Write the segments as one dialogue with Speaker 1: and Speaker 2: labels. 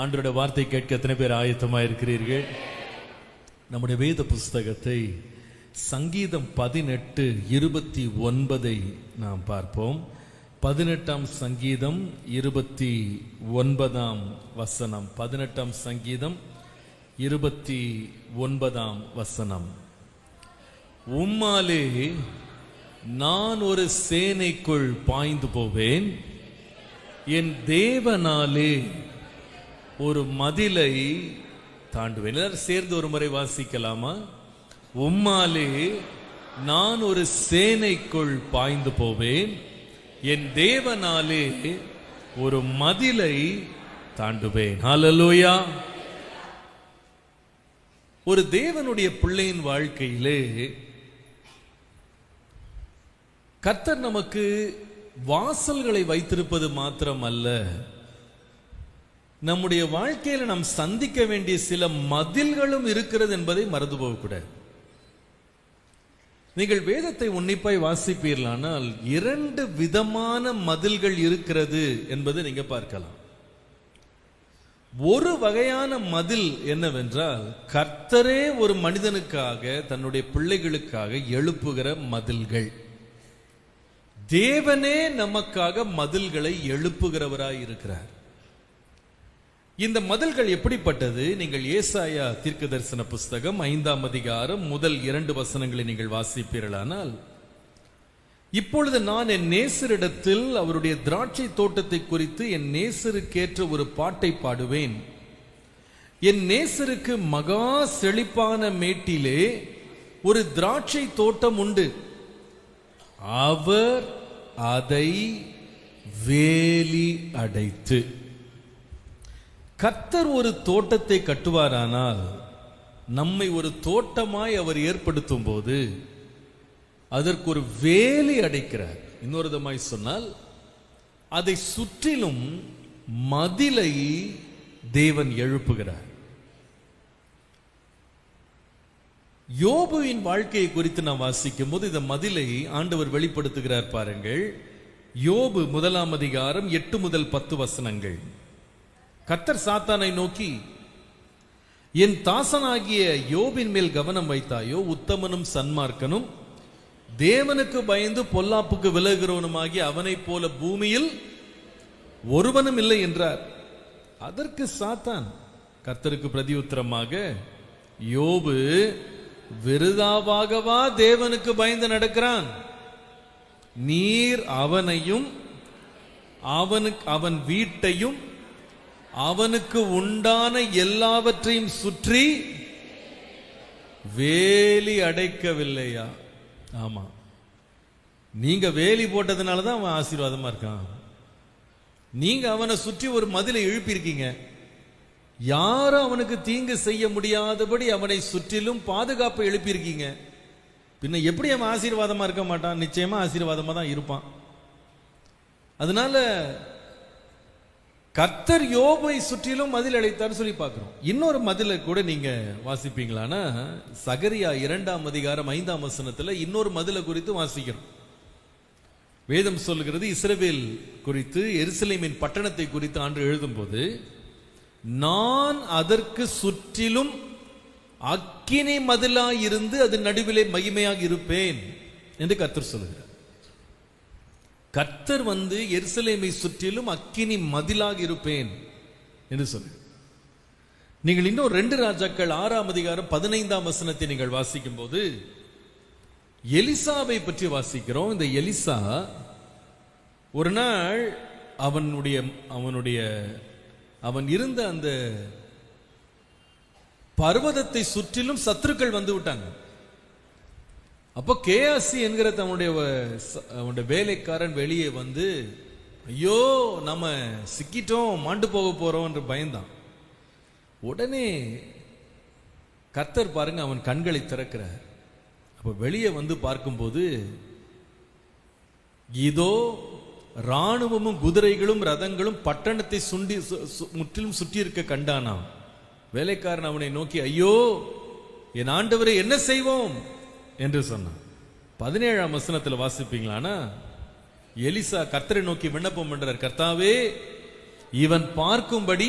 Speaker 1: ஆண்டவருடைய வார்த்தை கேட்க எத்தனை பேர் ஆயத்தமாக இருக்கிறீர்கள்? நம்முடைய வேத புஸ்தகத்தை சங்கீதம் 18:29 நாம் பார்ப்போம். 18ஆம் சங்கீதம் 29ஆம் வசனம். 18ஆம் சங்கீதம் 29ஆம் வசனம். உம்மாலே நான் ஒரு சேனைக்குள் பாய்ந்து போவேன், என் தேவனாலே ஒரு மதிலை தாண்டுவேன். எல்லாரும் சேர்ந்து ஒரு முறை வாசிக்கலாமா? உம்மாலே நான் ஒரு சேனைக்குள் பாய்ந்து போவேன், என் தேவனாலே ஒரு மதிலை தாண்டுவேன். ஹல்லேலூயா. ஒரு தேவனுடைய பிள்ளையின் வாழ்க்கையிலே கர்த்தர் நமக்கு வாசல்களை வைத்திருப்பது மாத்திரம் அல்ல, நம்முடைய வாழ்க்கையில நாம் சந்திக்க வேண்டிய சில மதில்களும் இருக்கிறது என்பதை மறந்து போகக்கூடாது. நீங்கள் வேதத்தை உன்னிப்பாய் வாசிப்பீர்களானால் 2 விதமான மதில்கள் இருக்கிறது என்பதை நீங்க பார்க்கலாம். ஒரு வகையான மதில் என்னவென்றால், கர்த்தரே ஒரு மனிதனுக்காக தன்னுடைய பிள்ளைகளுக்காக எழுப்புகிற மதில்கள். தேவனே நமக்காக மதில்களை எழுப்புகிறவராய் இருக்கிறார். இந்த மதில்கள் எப்படிப்பட்டது? நீங்கள் ஏசாயா தீர்க்கதரிசன புஸ்தகம் 5ஆம் அதிகாரம் முதல் 2 வசனங்களை நீங்கள் வாசிப்பீர்களானால், இப்பொழுது நான் என் நேசரிடத்தில் அவருடைய திராட்சை தோட்டத்தை குறித்து என் நேசருக்கேற்ற ஒரு பாட்டை பாடுவேன். என் நேசருக்கு மகா செழிப்பான மேட்டிலே ஒரு திராட்சை தோட்டம் உண்டு, அவர் அதை வேலி அடைத்து. கர்த்தர் ஒரு தோட்டத்தை கட்டுவாரானால், நம்மை ஒரு தோட்டமாய் அவர் ஏற்படுத்தும் போது அதற்கு ஒரு வேலி அடைக்கிறார். இன்னொரு விதமாய் சொன்னால், அதை சுற்றிலும் மதிலை தேவன் எழுப்புகிறார். யோபுவின் வாழ்க்கையை குறித்து நாம் வாசிக்கும் போது இந்த மதிலை ஆண்டவர் வெளிப்படுத்துகிறார். பாருங்கள், யோபு 1ஆம் அதிகாரம் 8 முதல் 10 வசனங்கள். கர்த்தர் சாத்தானை நோக்கி, என் தாசனாகிய யோபின் மேல் கவனம் வைத்தாயோ? உத்தமனும் சன்மார்க்கனும் தேவனுக்கு பயந்து பொல்லாப்புக்கு விலகுகிறவனுமாகிய அவனைப் போல பூமியில் ஒருவனும் இல்லை என்றார். அதற்கு சாத்தான் கர்த்தருக்கு பிரதியுத்தரமாக, யோபு விருதாவாகவா தேவனுக்கு பயந்து நடக்கிறான்? நீர் அவனையும் அவன் வீட்டையும் அவனுக்கு உண்டான எல்லாவற்றையும் சுற்றி வேலி அடைக்கவில்லையா? ஆமா, நீங்க வேலி போட்டதுனாலதான் அவன் ஆசீர்வாதமா இருக்கான். நீங்க அவனை சுற்றி ஒரு மதிலை எழுப்பியிருக்கீங்க. யாரும் அவனுக்கு தீங்கு செய்ய முடியாதபடி அவனை சுற்றிலும் பாதுகாப்பை எழுப்பியிருக்கீங்க. பின்ன எப்படி அவன் ஆசீர்வாதமா இருக்க மாட்டான்? நிச்சயமா ஆசீர்வாதமா தான் இருப்பான். அதனால கர்த்தர் யோபை சுற்றிலும் மதில் அடைத்தார் சொல்லி பார்க்கிறோம். இன்னொரு மதிலை கூட நீங்க வாசிப்பீங்களானா, சகரியா 2ஆம் அதிகாரம் 5ஆம் வசனத்துல இன்னொரு மதிலை குறித்து வாசிக்கிறோம். வேதம் சொல்லுகிறது, இஸ்ரவேல் குறித்து, எருசலேமின் பட்டணத்தை குறித்து ஆண்டு எழுதும் போது, நான் அதற்கு சுற்றிலும் அக்கினி மதிலாய் இருந்து அது நடுவிலே மகிமையாக இருப்பேன் என்று கர்த்தர் சொல்லுகிறார். கர்த்தர் எருசலேமை சுற்றிலும் அக்கினி மதிலாக இருப்பேன் என்று சொல்லு. நீங்கள் இன்னும் 2 ராஜாக்கள் 6ஆம் அதிகாரம் 15ஆம் வசனத்தை நீங்கள் வாசிக்கும் போது எலிசாவை பற்றி வாசிக்கிறோம். இந்த எலிசா ஒரு நாள் அவன் இருந்த அந்த பர்வதத்தை சுற்றிலும் சத்துருக்கள் வந்து விட்டாங்க. அப்போ கேயாசி என்கிற அவனுடைய வேலைக்காரன் வெளியே வந்து, ஐயோ நம்ம சிக்கிட்டோம், மாண்டு போக போறோம் என்று பயந்தான். உடனே கர்த்தர் பாருங்க அவன் கண்களை திறக்கிறார். அப்ப வெளியே வந்து பார்க்கும்போது, இதோ இராணுவமும் குதிரைகளும் ரதங்களும் பட்டணத்தை முற்றிலும் சுற்றி இருக்க கண்டானாம். வேலைக்காரன் அவனை நோக்கி, ஐயோ என் ஆண்டவரை என்ன செய்வோம் என்று சொன்னான். 17ஆம் வசனத்தில் வாசிப்பீங்களானா, எலிசா கர்த்தரை நோக்கி விண்ணப்பம் பண்றார். கர்த்தாவே, இவன் பார்க்கும்படி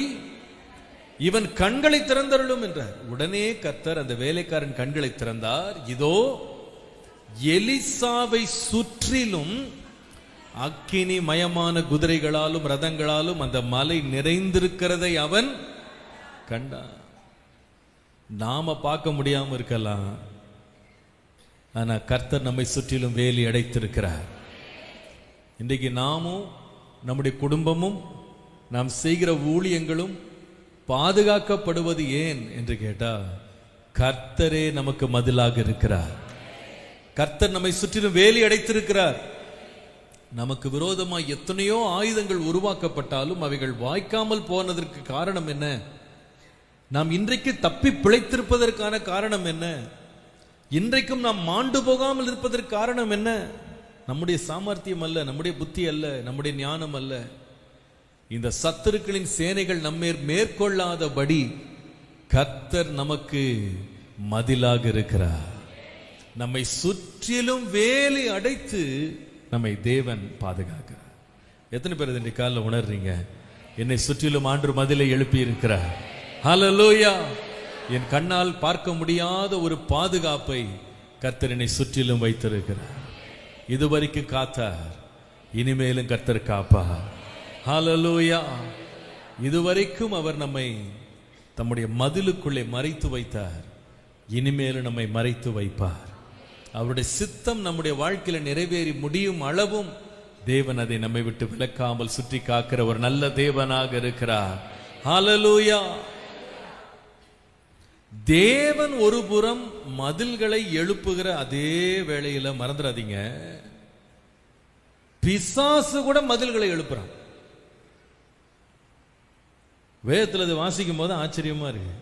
Speaker 1: இவன் கண்களை திறந்தருளும் என்றார். உடனே கர்த்தர் அந்த வேலைக்காரன் கண்களை திறந்தார். இதோ எலிசாவை சுற்றிலும் அக்கினி மயமான குதிரைகளாலும் ரதங்களாலும் அந்த மலை நிறைந்திருக்கிறதை அவன் கண்டான். நாம பார்க்க முடியாம இருக்கலாம், ஆனா கர்த்தர் நம்மை சுற்றிலும் வேலி அடைத்திருக்கிறார். இன்றைக்கு நாமும் நம்முடைய குடும்பமும் நாம் செய்கிற ஊழியங்களும் பாதுகாக்கப்படுவது ஏன் என்று கேட்டா, கர்த்தரே நமக்கு மதிலாக இருக்கிறார். கர்த்தர் நம்மை சுற்றிலும் வேலி அடைத்திருக்கிறார். நமக்கு விரோதமாய் எத்தனையோ ஆயுதங்கள் உருவாக்கப்பட்டாலும் அவைகள் வாய்க்காமல் போனதற்கு காரணம் என்ன? நாம் இன்றைக்கு தப்பி பிழைத்திருப்பதற்கான காரணம் என்ன? இன்றைக்கும் நாம் மாண்டு போகாமல் இருப்பதற்கு காரணம் என்ன? நம்முடைய சாமர்த்தியம் அல்ல, நம்முடைய புத்தி அல்ல, நம்முடைய ஞானம் அல்ல. இந்த சத்துருக்களின் சேனைகள் நம்மை மேற்கொள்ளாதபடி கர்த்தர் நமக்கு மதிலாக இருக்கிறார். நம்மை சுற்றிலும் வேலி அடைத்து நம்மை தேவன் பாதுகாக்கிறார். எத்தனை பேர் இன்றைக்கு காலையில் உணர்றீங்க, என்னை சுற்றிலும் ஆண்டு மதிலை எழுப்பி இருக்கிறார்? ஹல்லேலூயா! என் கண்ணால் பார்க்க முடியாத ஒரு பாதுகாப்பை கர்த்தர் என்னை சுற்றிலும் வைத்திருக்கிறார். இதுவரைக்கும் காத்தார், இனிமேலும் கர்த்தர் காப்பார். ஹல்லேலூயா! இதுவரைக்கும் அவர் நம்மை தம்முடைய மதிலுக்குள்ளே மறைத்து வைத்தார், இனிமேலும் நம்மை மறைத்து வைப்பார். அவருடைய சித்தம் நம்முடைய வாழ்க்கையில நிறைவேறி முடியும் அளவும் தேவன் அதை நம்மை விட்டு விலக்காமல் சுற்றி காக்கிற ஒரு நல்ல தேவனாக இருக்கிறார். ஹல்லேலூயா! தேவன் ஒரு புறம் மதில்களை எழுப்புகிற அதே வேளையில மறந்துடாதீங்க, பிசாசு கூட மதில்களை எழுப்புறான். வேதத்தில் அது வாசிக்கும் போது ஆச்சரியமா இருக்கு.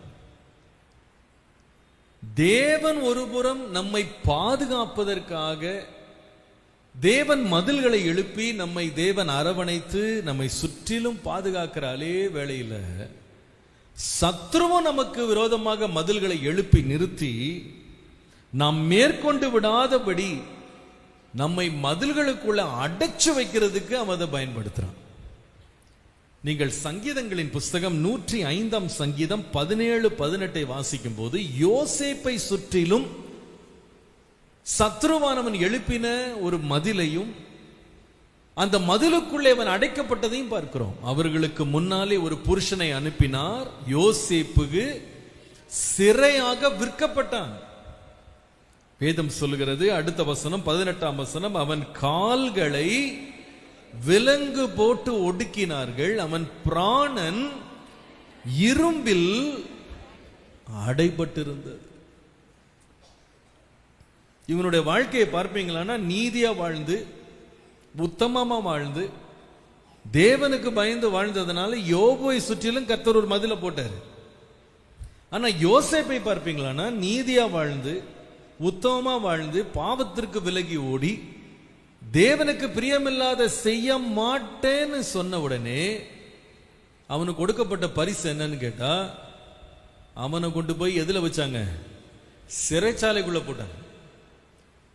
Speaker 1: தேவன் ஒருபுறம் நம்மை பாதுகாப்பதற்காக தேவன் மதில்களை எழுப்பி நம்மை தேவன் அரவணைத்து நம்மை சுற்றிலும் பாதுகாக்கிற அதே வேளையில சத்ருவும் நமக்கு விரோதமாக மதில்களை எழுப்பி நிறுத்தி நாம் மேற்கொண்டு விடாதபடி நம்மை மதில்களுக்குள்ள அடைச்சு வைக்கிறதுக்கு அவன் அதை பயன்படுத்துறான். நீங்கள் சங்கீதங்களின் புஸ்தகம் 105 சங்கீதம் 17-18 வாசிக்கும் போது யோசேப்பை சுற்றிலும் சத்ருவானவன் எழுப்பின ஒரு மதிலையும் அந்த மதிலுக்குள்ளே அவன் அடைக்கப்பட்டதையும் பார்க்கிறோம். அவர்களுக்கு முன்னாலே ஒரு புருஷனை அனுப்பினார், யோசேப்புக்கு சிறையாக விற்கப்பட்டான். வேதம் சொல்லுகிறது, அடுத்த வசனம் 18ஆம் வசனம், அவன் கால்களை விலங்கு போட்டு ஒடுக்கினார்கள், அவன் பிராணன் இரும்பில் அடைபட்டிருந்தது. இவனுடைய வாழ்க்கையை பார்ப்பீங்களான்னா நீதியா வாழ்ந்து உத்தமமா வாழ்ந்து தேவனுக்கு பயந்து வாழ்ந்ததுனால யோபுவை சுற்றிலும் கர்த்தர் ஒரு மதிலை போட்டாரு. ஆனா யோசேப்பை பார்ப்பீங்களான்னா நீதியா வாழ்ந்து உத்தமமா வாழ்ந்து பாவத்திற்கு விலகி ஓடி தேவனுக்கு பிரியமில்லாத செய்ய மாட்டேன்னு சொன்ன உடனே அவனுக்கு கொடுக்கப்பட்ட பரிசு என்னன்னு கேட்டா, அவனை கொண்டு போய் எதுல வச்சாங்க? சிறைச்சாலைக்குள்ள போட்டாங்க.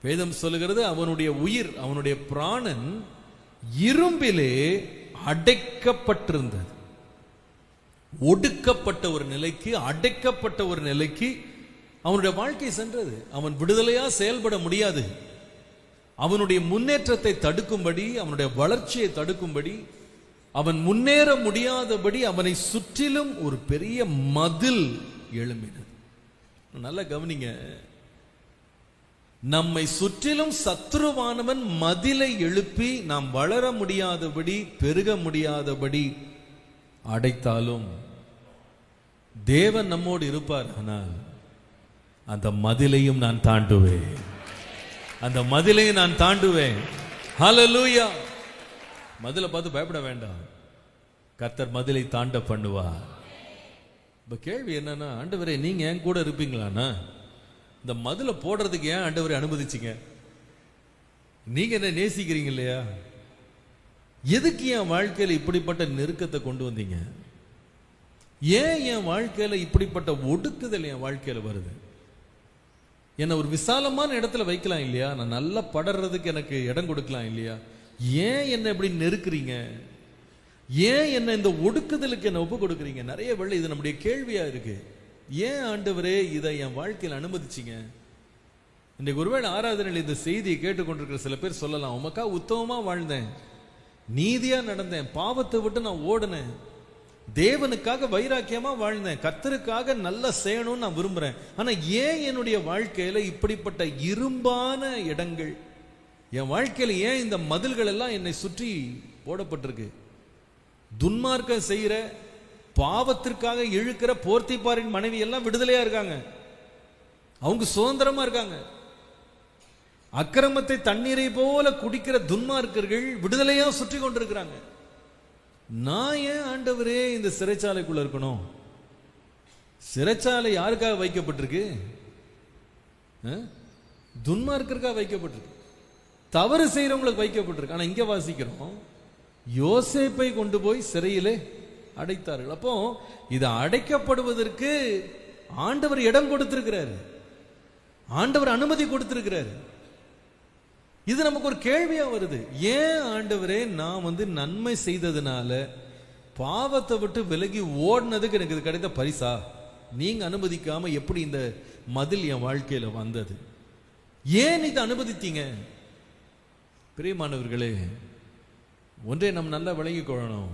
Speaker 1: வேதம் சொல்லுகிறது, அவனுடைய உயிர், அவனுடைய பிராணன் இரும்பிலே அடைக்கப்பட்டிருந்தது. ஒடுக்கப்பட்ட ஒரு நிலைக்கு, அடைக்கப்பட்ட ஒரு நிலைக்கு அவனுடைய வாழ்க்கை சென்றது. அவன் விடுதலையா செயல்பட முடியாது. அவனுடைய முன்னேற்றத்தை தடுக்கும்படி, அவனுடைய வளர்ச்சியை தடுக்கும்படி, அவன் முன்னேற முடியாதபடி அவனை சுற்றிலும் ஒரு பெரிய மதில் எழும்பினது. நல்லா கவனிங்க, நம்மை சுற்றிலும் சத்ருவானவன் மதிலை எழுப்பி நாம் வளர முடியாதபடி பெருக முடியாதபடி அடைத்தாலும் தேவன் நம்மோடு இருப்பார். ஆனால் அந்த மதிலையும் நான் தாண்டுவேன், அந்த மதிலையும் நான் தாண்டுவேன். ஹல்லேலூயா! மதிலை பார்த்து பயப்பட வேண்டாம், கர்த்தர் மதிலை தாண்ட பண்ணுவார். இப்ப கேள்வி என்னன்னா, ஆண்டவரே நீங்க என் கூட இருப்பீங்களாண்ணா? இந்த மதிலை போடுறதுக்கு ஏன் ஆண்டவரை அனுமதிச்சிங்க? நீங்க என்ன நேசிக்கிறீங்க இல்லையா? எதுக்கு என் வாழ்க்கையில இப்படிப்பட்ட நெருக்கத்தை கொண்டு வந்தீங்க? ஏன் என் வாழ்க்கையில இப்படிப்பட்ட ஒடுக்குதல் என் வாழ்க்கையில வருது? என்னை ஒரு விசாலமான இடத்துல வைக்கலாம் இல்லையா? நான் நல்லா படறதுக்கு எனக்கு இடம் கொடுக்கலாம் இல்லையா? ஏன் என்ன இப்படி நெருக்குறீங்க? ஏன் என்ன இந்த ஒடுக்குதலுக்கு என்ன ஒப்பு கொடுக்குறீங்க? நிறைய வேளை இது நம்முடைய கேள்வியா இருக்கு. ஏன் ஆண்டவரே இதை என் வாழ்க்கையில் அனுமதிச்சிங்க? இன்றைக்கு ஒருவேளை ஆராதனையில் இந்த செய்தியை கேட்டுக்கொண்டிருக்கிற சில பேர் சொல்லலாம், உமக்கா உத்தமமா வாழ்ந்தேன், நீதியா நடந்தேன், பாவத்தை விட்டு நான் ஓடினேன், தேவனுக்காக வைராக்கியமா வாழ்ந்தேன், கர்த்தருக்காக நல்லா செய்யணும்னு நான் விரும்புறேன். ஆனா ஏன் என்னுடைய வாழ்க்கையில இப்படிப்பட்ட இரும்பான இடங்கள், என் வாழ்க்கையில ஏன் இந்த மதில்கள் எல்லாம் என்னை சுற்றி போடப்பட்டிருக்கு? துன்மார்க்கம் செய்யற, பாவத்திற்காக இழுக்கிற போர்த்திபாரின் மனைவி எல்லாம் விடுதலையா இருக்காங்க, அவங்க சுதந்திரமா இருக்காங்க. அக்கிரமத்தை தண்ணீரை போல குடிக்கிற துன்மார்க்கர்கள் விடுதலையா சுற்றி கொண்டிருக்கிறாங்க. நான் ஏன் ஆண்டவரே இந்த சிறைச்சாலைக்குள்ள இருக்கணும்? சிறைச்சாலை யாருக்காக வைக்கப்பட்டிருக்கு? துன்மார்க்கருக்காக வைக்கப்பட்டிருக்கு, தவறு செய்யறவங்களுக்கு வைக்கப்பட்டிருக்கு. ஆனா இங்க வாசிக்கிறோம், யோசேப்பை கொண்டு போய் சிறையிலே அடைத்தார்கள். அப்போ இது அடைக்கப்படுவதற்கு ஆண்டவர் இடம் கொடுத்திருக்கிறாரு, ஆண்டவர் அனுமதி கொடுத்திருக்கிறாரு. இது நமக்கு ஒரு கேள்வியா வருது. ஏன் ஆண்டவரே நான் நன்மை செய்ததுனால, பாவத்தை விட்டு விலகி ஓடினதுக்கு எனக்கு இது கிடைத்த பரிசா? நீங்க அனுமதிக்காம எப்படி இந்த மதில் என் வாழ்க்கையில வந்தது? ஏன் இதை அனுமதித்தீங்க? பிரியமானவர்களே, ஒன்றே நம்ம நல்லா விளங்கிக் கொள்ளணும்.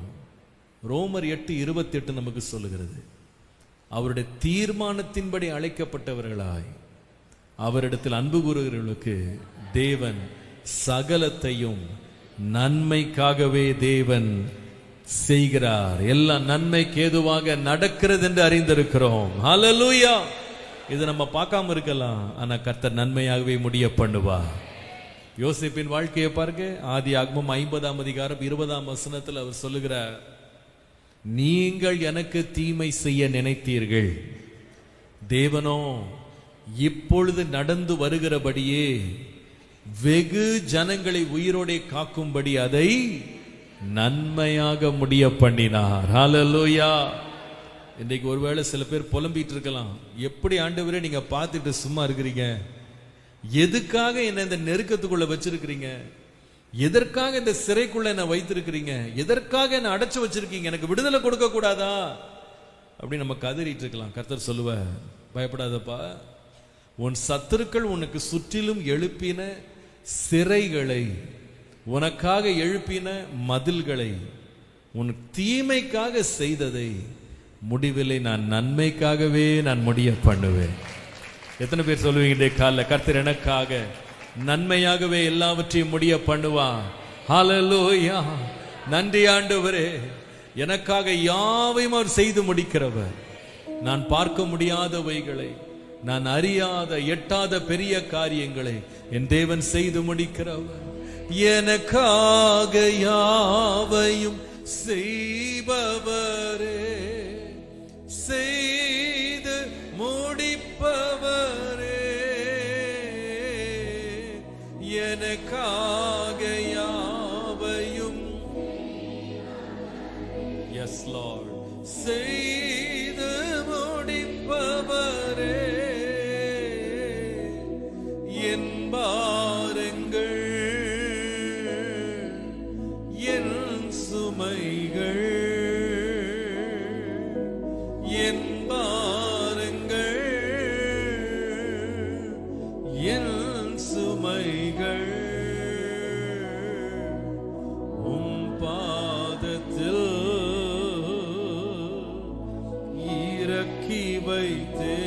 Speaker 1: ரோமர் 8:28 நமக்கு சொல்லுகிறது, அவருடைய தீர்மானத்தின்படி அழைக்கப்பட்டவர்களாய் அவரிடத்தில் அன்பு கூறுகிறவர்களுக்கு தேவன் சகலத்தையும் நன்மைக்காகவே தேவன் செய்கிறார். எல்லாம் நன்மைக்கு ஏதுவாக நடக்கிறது என்று அறிந்திருக்கிறோம். ஹல்லேலூயா. இது நம்ம பார்க்காம இருக்கலாம், ஆனா கர்த்தர் நன்மையாகவே முடிய பண்ணுவார். யோசேப்பின் வாழ்க்கையை பாருங்க. ஆதியாகமம் 50:20 அவர் சொல்லுகிறார், நீங்கள் எனக்கு தீமை செய்ய நினைத்தீர்கள், தேவனோ இப்பொழுது நடந்து வருகிறபடியே வெகு ஜனங்களை உயிரோடே காக்கும்படி அதை நன்மையாக முடிய பண்ணினார். ஹல்லேலூயா. இன்றைக்கு ஒருவேளை சில பேர் புலம்பிட்டு இருக்கலாம், எப்படி ஆண்டவரே நீங்க பார்த்துட்டு சும்மா இருக்கிறீங்க? எதுக்காக என்ன இந்த நெருக்கத்துக்குள்ள வச்சிருக்கிறீங்க? எதற்காக இந்த சிறைக்குள்ள என்ன வைத்திருக்கிறீங்க? எதற்காக என்ன அடைச்சு வச்சிருக்கீங்க? எனக்கு விடுதலை கொடுக்க கூடாதா? அப்படி நம்ம கதறிட்டு இருக்கலாம். கர்த்தர் சொல்லுவார், பயப்படாதப்பா, உன் சத்துருக்கள் உனக்கு சுற்றிலும் எழுப்பின சிறைகளை, உனக்காக எழுப்பின மதில்களை, உன் தீமைக்காக செய்ததை முடிவிலை நான் நன்மைக்காகவே நான் முடிய பண்ணுவேன். எத்தனை பேர் சொல்லுவீங்க காலைல, கர்த்தர் எனக்காக நன்மையாகவே எல்லாவற்றையும் முடிய பண்ணுவான்? ஹல்லேலூயா. நன்றி ஆண்டவரே, எனக்காக யாவையும் அவர் செய்து முடிக்கிறவர். நான் பார்க்க முடியாதவைகளை, நான் அறியாத எட்டாத பெரிய காரியங்களை என் தேவன் செய்து முடிக்கிறவர். எனக்காக யாவையும் செய்பவரே, செய்து முடிப்பவரே, எனக்காக யாவையும், எஸ் லார்ட், செய்து முடிப்பவரே, என் பாரங்கள் என் சுமைகள், என் பாரங்கள் என் சுமைகள் உம் பாதத்தில் இறக்கி வைத்தே,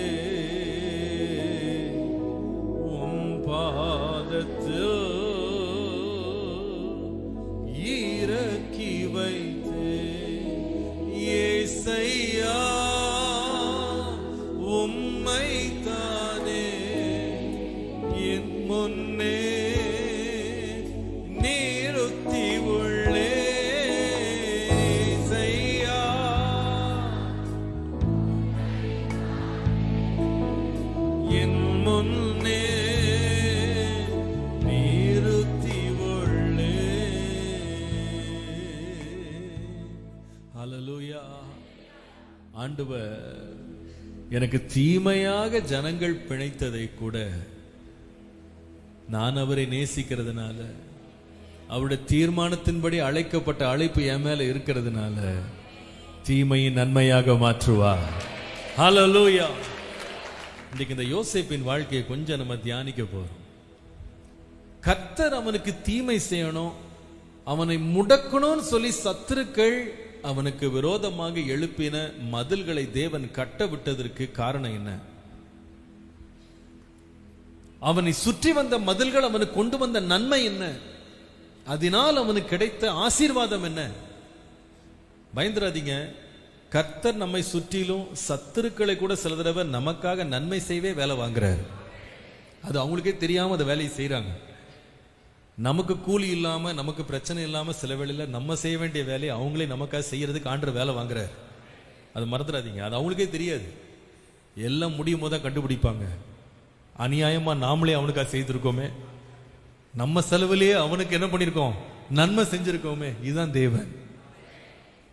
Speaker 1: உம் பாதத்தில் இறக்கி வைத்தே. ஏசையா உம்மை தானே என் முன்னே நிறுத்தி உள்ளே. ஏசையா என் முன்னே நிறுத்தி உள்ளே. ஹல்லேலூயா. ஆண்டவர் எனக்கு தீமையாக ஜனங்கள் பிழைத்ததை கூட நான் அவரை நேசிக்கிறதுனால, அவருடைய தீர்மானத்தின்படி அழைக்கப்பட்ட அழைப்பு என் மேல இருக்கிறதுனால தீமையின் நன்மையாக மாற்றுவார். ஹல்லேலூயா. இன்னைக்கு இந்த யோசேப்பின் வாழ்க்கையை கொஞ்சம் நம்ம தியானிக்க போறோம். கர்த்தர் அவனுக்கு தீமை செய்யணும், அவனை முடக்கணும்னு சொல்லி சத்துருக்கள் அவனுக்கு விரோதமாக எழுப்பின மதில்களை தேவன் கட்ட விட்டதற்கு காரணம் என்ன? அவனை சுற்றி வந்த மதில்கள் அவனுக்கு கொண்டு வந்த நன்மை என்ன? அதனால் அவனுக்கு கிடைத்த ஆசீர்வாதம் என்ன? பயந்துராதீங்க. கர்த்தர் நம்மை சுற்றிலும் சத்துருக்களை கூட சில தடவை நமக்காக நன்மை செய்யவே வேலை வாங்குறாரு. அது அவங்களுக்கே தெரியாம அந்த வேலையை செய்யறாங்க. நமக்கு கூலி இல்லாம, நமக்கு பிரச்சனை இல்லாம சில வேளையில நம்ம செய்ய வேண்டிய வேலையை அவங்களே நமக்காக செய்யறதுக்கு ஆண்டவர் வேலை வாங்குறாரு. அது மறந்துடாதீங்க. அது அவங்களுக்கே தெரியாது. எல்லாம் முடியும் போது தான் கண்டுபிடிப்பாங்க. அநியாயமா நாமளே அவனுக்காக செய்திருக்கோமே, நம்ம செலவுலயே அவனுக்கு என்ன பண்ணிருக்கோம், நன்மை செஞ்சிருக்கோமே. இதுதான் தேவன்.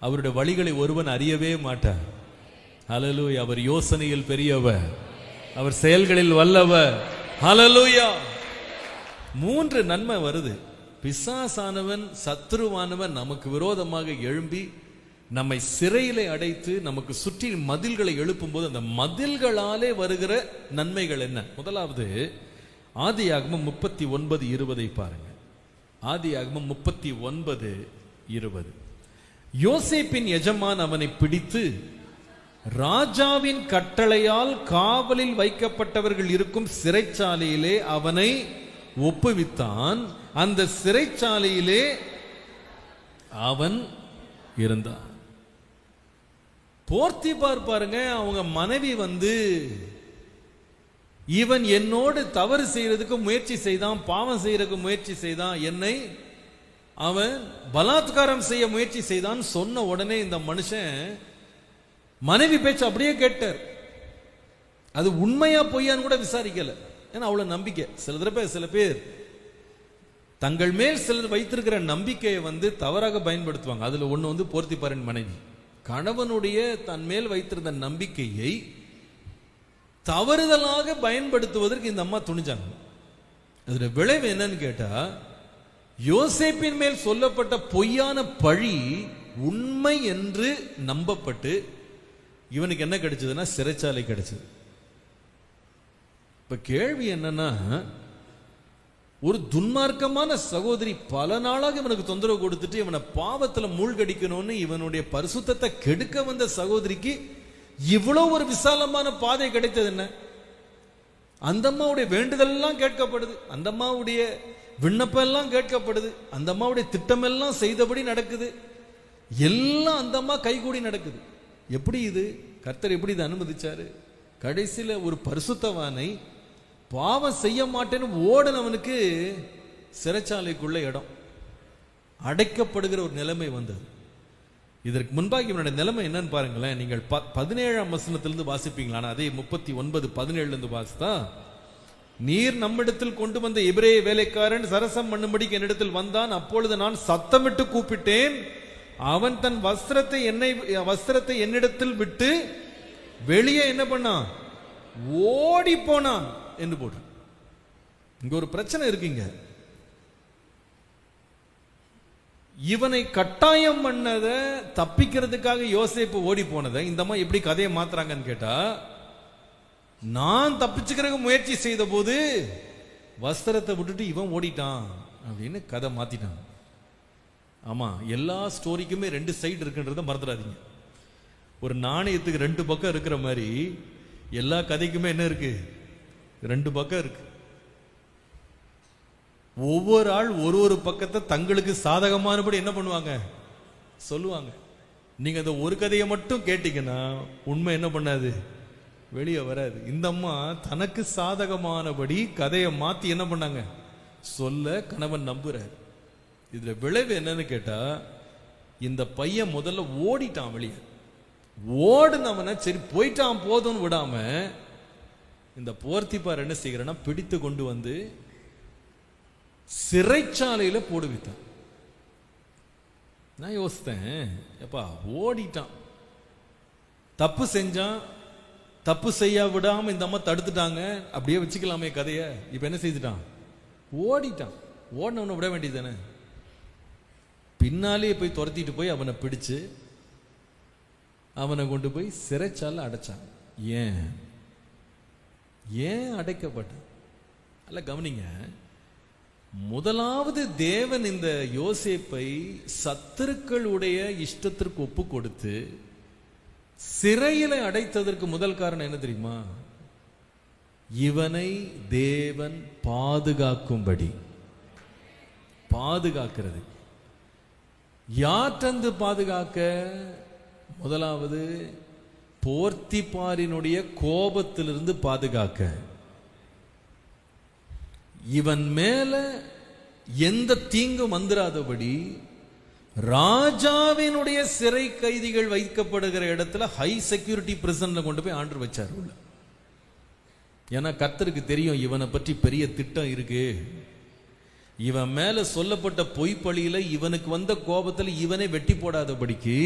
Speaker 1: அவருடைய வழிகளை ஒருவன் அறியவே மாட்டார். ஹல்லேலூயா. அவர் யோசனையில் பெரியவர், அவர் செயல்களில் வல்லவர். ஹல்லேலூயா. 3 நன்மை வருது. பிசாசானவன், சத்துருவானவன் நமக்கு விரோதமாக எழும்பி நம்மை சிறையிலே அடைத்து நமக்கு சுற்றி மதில்களை எழுப்பும் போது அந்த மதில்களாலே வருகிற நன்மைகள் என்ன? முதலாவது ஆதியாகமம் 39:20 பாருங்க. ஆதியாகமம் 39:20. யோசேப்பின் எஜமான் அவனை பிடித்து ராஜாவின் கட்டளையால் காவலில் வைக்கப்பட்டவர்கள் இருக்கும் சிறைச்சாலையிலே அவனை ஒப்புவித்தான். அந்த சிறைச்சாலையிலே அவன் இருந்தான். போர்த்திபார் பாருங்க, அவங்க மனைவி இவன் என்னோடு தவறு செய்யறதுக்கு முயற்சி செய்தான், பாவம் செய்யறதுக்கு முயற்சி செய்தான், என்னை அவன் பலாத்காரம் செய்ய முயற்சி செய்தான் சொன்ன உடனே இந்த மனுஷன் மனைவி பேச்சு அப்படியே கேட்டார். அது உண்மையா பொய்யான்னு கூட விசாரிக்கல. ஏன்னா அவ்வளவு நம்பிக்கை. சில பேர் தங்கள் மேல் சிலர் வைத்திருக்கிற நம்பிக்கையை தவறாக பயன்படுத்துவாங்க. அதுல ஒண்ணு போர்த்திபாரின் மனைவி கணவனுடைய தன் மேல் வைத்திருந்த நம்பிக்கையை தவறுதலாக பயன்படுத்துவதற்கு இந்த அம்மா துணிஞ்சாங்க. அதுல விளைவு என்னன்னு கேட்டா, யோசேப்பின் மேல் சொல்லப்பட்ட பொய்யான பழி உண்மை என்று நம்பப்பட்டு இவனுக்கு என்ன கிடைச்சதுன்னா சிறைச்சாலை கிடைச்சது. இப்ப கேள்வி என்னன்னா, ஒரு துன்மார்க்கமான சகோதரி பல நாளாக இவனுக்கு தொந்தரவு கொடுத்துட்டு இவனை பாவத்துல மூழ்கடிக்கணும்னு இவனுடைய பரிசுத்தத்தை கெடுக்க வந்த சகோதரிக்கு இவ்வளவு ஒரு விசாலமான பாதை கிடைத்தது என்ன? அந்த அம்மாவுடைய வேண்டுதல் எல்லாம் கேட்கப்படுது, அந்த அம்மாவுடைய விண்ணப்பம் எல்லாம் கேட்கப்படுது, அந்த அம்மாவுடைய திட்டம் எல்லாம் செய்தபடி நடக்குது, எல்லாம் அந்த அம்மா கைகூடி நடக்குது. எப்படி இது? கர்த்தர் எப்படி இதை அனுமதிச்சாரு? கடைசியில ஒரு பரிசுத்தவானை பாவம் செய்ய மாட்டேன்னு ஓடனவனுக்கு சிறைச்சாலைக்குள்ள இடம், அடைக்கப்படுகிற ஒரு நிலைமை வந்தது. இதற்கு முன்பாக இவனுடைய நிலைமை என்னன்னு பாருங்களேன். நீங்கள் 17ஆம் வசனத்திலிருந்து வாசிப்பீங்களா? அதே 39:17 வாசித்தா, நீர் நம்மிடத்தில் கொண்டு வந்த எபிரேய வேலைக்காரன் சரசம் பண்ணும்படிக்கு என்னிடத்தில் வந்தான். அப்பொழுது நான் சத்தமிட்டு கூப்பிட்டேன். அவன் தன் வஸ்திரத்தை என்னிடத்தில் விட்டு வெளியே என்ன பண்ணான்? ஓடி போனான் என்று போட்டு. இங்க ஒரு பிரச்சனை இருக்குங்க. இவனை கட்டாயம் பண்ணத தப்பிக்கிறதுக்காக யோசேப்பு ஓடி போனதை இந்த அம்மா எப்படி கதையை மாத்துறாங்கன்னு கேட்டா, நான் தப்பிச்சுக்கிறதுக்கு முயற்சி செய்த போது வஸ்திரத்தை விட்டுட்டு இவன் ஓடிட்டான் அப்படின்னு கதை மாத்திட்டான். ஆமா, எல்லா ஸ்டோரிக்குமே 2 சைடு இருக்குன்றத மறந்துடாதீங்க. ஒரு நாணயத்துக்கு 2 பக்கம் இருக்கிற மாதிரி எல்லா கதைக்குமே என்ன இருக்கு? 2 பக்கம் இருக்கு. ஒவ்வொரு ஆள் ஒரு பக்கத்தை தங்களுக்கு சாதகமானபடி என்ன பண்ணுவாங்க? சொல்லுவாங்க. நீங்க அந்த ஒரு கதையை மட்டும் கேட்டீங்கன்னா உண்மை என்ன பண்ணாது? வெளியே வராது. இந்த அம்மா தனக்கு சாதகமானபடி கதையை மாத்தி என்ன பண்ணாங்க? சொல்ல கணவன் நம்புறாரு. இதுல விளைவு என்னன்னு கேட்டா, இந்த பையன் முதல்ல ஓடிட்டான் வெளியே. ஓடுனவன சரி போயிட்டான் போதும்னு விடாம இந்த போர்த்திபார் என்ன செய்யறனா, பிடித்து கொண்டு வந்து சிறைச்சாலையில போடுவித்தான். நான் யோசித்தேன், எப்பா ஓடிட்டான், தப்பு செஞ்சான், தப்பு செய்ய விடாம இந்த அம்மா தடுத்துட்டாங்க, அப்படியே வச்சுக்கலாமே கதைய. இப்ப என்ன செய்துட்டான்? ஓடிட்டான். ஓடினவனை விட வேண்டியது தானே? பின்னாலே போய் துரத்திட்டு போய் அவனை பிடிச்சு அவனை கொண்டு போய் சிறைச்சால அடைச்சான். ஏன் அடைக்கப்பட்ட? அல்ல, கவனிங்க, முதலாவது தேவன் இந்த யோசேப்பை சத்துருக்களுடைய இஷ்டத்திற்கு ஒப்பு கொடுத்து சிறையில அடைத்ததற்கு முதல் காரணம் என்ன தெரியுமா? இவனை தேவன் பாதுகாக்கும்படி. பாதுகாக்கிறது யார்கிட்ட பாதுகாக்க? முதலாவது போர்த்திபாரினுடைய கோபத்திலிருந்து பாதுகாக்க, இவன் மேல எந்த தீங்கும் வந்துராதபடி ராஜாவினுடைய சிறை கைதிகள் வைக்கப்படுகிற இடத்துல ஹை செக்யூரிட்டி பிரிசன்ல கொண்டு போய் ஆண்டவர் வச்சார் உள்ள. ஏன்னா கர்த்தருக்கு தெரியும் இவனை பற்றி பெரிய திட்டம் இருக்கு. இவன் மேல சொல்லப்பட்ட பொய்ப்பழியில இவனுக்கு வந்த கோபத்தில் இவனை வெட்டி போடாதபடிக்கு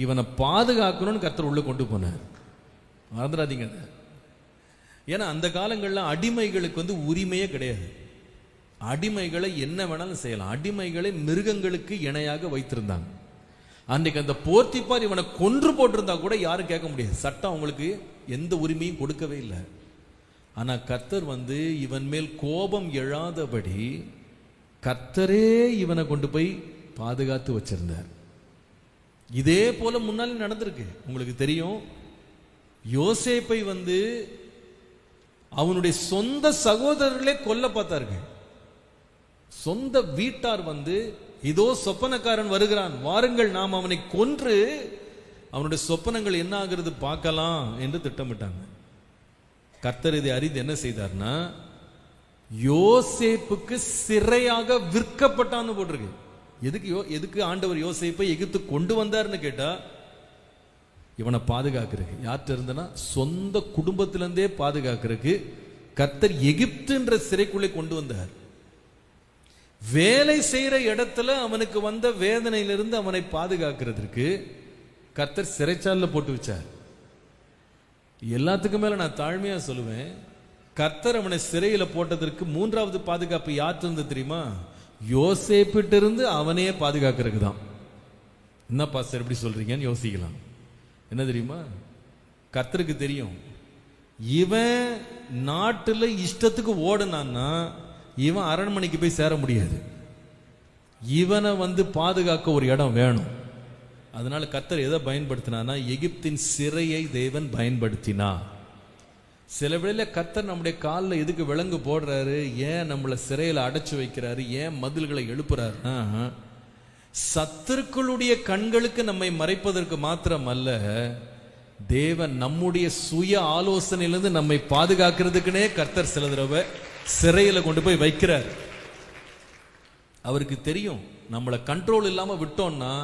Speaker 1: இவனை பாதுகாக்கணும்னு கர்த்தர் உள்ள கொண்டு போனார். மறந்துடாதீங்க. ஏன்னா அந்த காலங்களில் அடிமைகளுக்கு உரிமையே கிடையாது. அடிமைகளை என்ன வேணாலும் செய்யலாம். அடிமைகளை மிருகங்களுக்கு இணையாக வைத்திருந்தாங்க. அன்றைக்கு அந்த போர்த்திபார் இவனை கொன்று போட்டிருந்தா கூட யாரும் கேட்க முடியாது. சட்டம் அவங்களுக்கு எந்த உரிமையும் கொடுக்கவே இல்லை. ஆனா கர்த்தர் இவன் மேல் கோபம் எழாதபடி கர்த்தரே இவனை கொண்டு போய் பாதுகாத்து வச்சிருந்தார். இதே போல முன்னாலே நடந்திருக்கு. உங்களுக்கு தெரியும், யோசேப்பை அவனுடைய சொந்த சகோதரர்களே கொல்ல பார்த்தார்கள். சொந்த வீட்டார் இதோ சொப்பனக்காரன் வருகிறான், வாருங்கள் நாம் அவனை கொன்று அவனுடைய சொப்பனங்கள் என்ன ஆகிறது பார்க்கலாம் என்று திட்டமிட்டாங்க. கர்த்தர் இதை அறிந்து என்ன செய்தார்னா, யோசேப்புக்கு சிறையாக விற்கப்பட்டான்னு போட்டிருக்கு. எதுக்கு ஆண்டவர் யோசேப்பை எகிப்து கொண்டு வந்தார்னு கேட்டா, இவனை பாதுகாக்கிறதுக்கு. யார்கிட்ட இருந்தனா சொந்த குடும்பத்திலிருந்தே பாதுகாக்கிறதுக்கு கர்த்தர் எகிப்துன்ற சிறைக்குள்ளே கொண்டு வந்தார். வேலை செய்யற இடத்துல அவனுக்கு வந்த வேதனையிலிருந்து அவனை பாதுகாக்கிறதுக்கு கர்த்தர் சிறைச்சாலையில் போட்டு வச்சார். எல்லாத்துக்கும் மேல நான் தாழ்மையா சொல்லுவேன், கர்த்தர் அவனை சிறையில போட்டதற்கு மூன்றாவது பாதுகாப்பு யார்கிட்ட இருந்து தெரியுமா? யோசேப்பிட்ட இருந்து அவனையே பாதுகாக்கிறதுக்கு தான். என்ன பாஸ்டர் எப்படி சொல்றீங்கன்னு யோசிக்கலாம். என்ன தெரியுமா, கர்த்தருக்கு தெரியும் இவன் நாட்டுல இஷ்டத்துக்கு ஓடுனான்னா இவன் அரண்மனைக்கு போய் சேர முடியாது. இவனை பாதுகாக்க ஒரு இடம் வேணும். அதனால கர்த்தர் எதை பயன்படுத்தினா, எகிப்தின் சிறையை தேவன் பயன்படுத்தினார். சில வேளையில கர்த்தர் நம்முடைய காலில் எதுக்கு விலங்கு போடுறாரு, ஏன் நம்மளை சிறையில் அடைச்சு வைக்கிறாரு, ஏன் மதில்களை எழுப்புறாரு, சத்துருக்களுடைய கண்களுக்கு நம்மை மறைப்பதற்கு மாத்திரம் அல்ல, தேவன் நம்முடைய சுய ஆலோசனையிலிருந்து நம்மை பாதுகாக்கிறதுக்குனே கர்த்தர் சில தடவை சிறையில கொண்டு போய் வைக்கிறார். அவருக்கு தெரியும் நம்மளை கண்ட்ரோல் இல்லாம விட்டோம்னா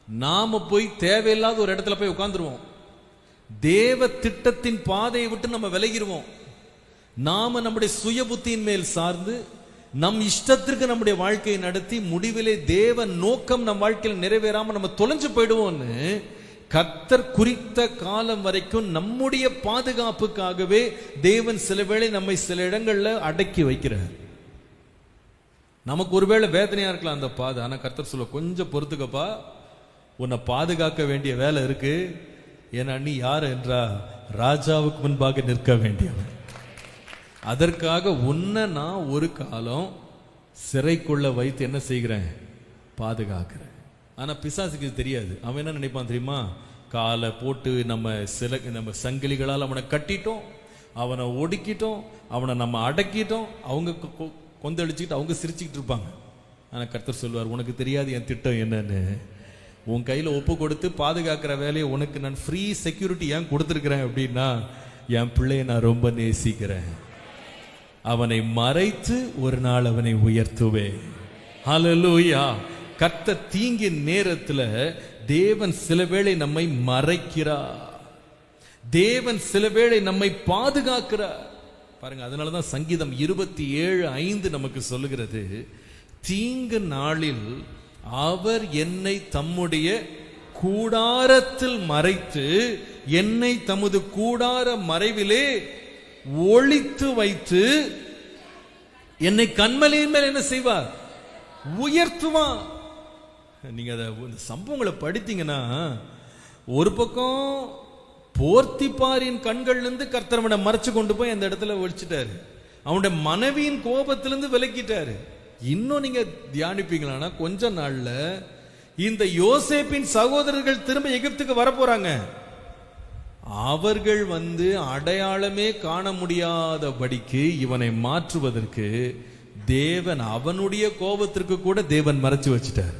Speaker 1: நாம போய் தேவையில்லாத ஒரு இடத்துல போய் உட்கார்ந்துருவோம். தேவ திட்டத்தின் பாதையை விட்டு நம்ம விலகிடுவோம். நாம நம்முடைய சுய புத்தியின் மேல் சார்ந்து நம் இஷ்டத்திற்கு நம்முடைய வாழ்க்கையை நடத்தி முடிவிலே தேவ நோக்கம் நம் வாழ்க்கையில் நிறைவேறாம நம்ம தொலைஞ்சு போயிடுவோம்னு கர்த்தர் குறித்த காலம் வரைக்கும் நம்முடைய பாதுகாப்புக்காகவே தேவன் சில வேளை நம்மை சில இடங்கள்ல அடக்கி வைக்கிறார். நமக்கு ஒருவேளை வேதனையா இருக்கலாம் அந்த பாதை. ஆனா கர்த்தர் சொல்ல, கொஞ்சம் பொறுத்துக்கப்பா, உன்னை பாதுகாக்க வேண்டிய வேலை இருக்கு. ஏன்னா நீ யார் என்றா, ராஜாவுக்கு முன்பாக நிற்க வேண்டியவன். அதற்காக உன்னை நான் ஒரு காலம் சிறைக்குள்ள வைத்து என்ன செய்கிறேன், பாதுகாக்கிறேன். ஆனா பிசாசுக்கு தெரியாது. அவன் என்ன நினைப்பான் தெரியுமா, காலை போட்டு நம்ம சங்கிலிகளால் அவனை கட்டிட்டோம், அவனை ஒடுக்கிட்டோம், அவனை நம்ம அடக்கிட்டோம், அவங்க கொந்தளிச்சுக்கிட்டு அவங்க சிரிச்சுக்கிட்டு இருப்பாங்க. ஆனா கர்த்தர் சொல்வார், உனக்கு தெரியாது என் திட்டம் என்னன்னு. உன் கையில ஒப்பு கொடுத்து பாதுகாக்கிற வேலையை உனக்கு நான் ஃப்ரீ செக்யூரிட்டி ஏன் கொடுத்துருக்கிறேன் அப்படின்னா, என் பிள்ளையை நான் ரொம்ப நேசிக்கிறேன். அவனை மறைத்து ஒரு நாள் அவனை உயர்த்துவேன். ஹல்லேலூயா. கர்த்தர் தீங்கின் நேரத்துல தேவன் சில வேளை நம்மை மறைக்கிறார், தேவன் சில வேளை நம்மை பாதுகாக்கிறார். பாருங்க, அதனாலதான் சங்கீதம் 27:5 நமக்கு சொல்லுகிறது, தீங்கு நாளில் அவர் என்னை தம்முடைய கூடாரத்தில் மறைத்து என்னை தமது கூடார மறைவிலே ஒளித்து வைத்து என்னை கண்மலையின் மேல் என்ன செய்வார், உயர்த்துவார். நீங்க அதை சம்பவங்களை படித்தீங்கன்னா, ஒரு பக்கம் போர்த்திபாரின் கண்கள்லேருந்து கர்த்தர் அவனை மறைச்சு கொண்டு போய் அந்த இடத்துல ஒழிச்சிட்டாரு. அவனுடைய மனைவியின் கோபத்திலிருந்து விலக்கிட்டாரு. இன்னும் நீங்க தியானிப்பீங்களானா, கொஞ்ச நாள்ல இந்த யோசேப்பின் சகோதரர்கள் திரும்ப எகிப்துக்கு வர போறாங்க. அவர்கள் அடையாளமே காண முடியாதபடிக்கு இவனை மாற்றுவதற்கு தேவன் அவனுடைய கோபத்திற்கு கூட தேவன் மறைச்சு வச்சிட்டார்.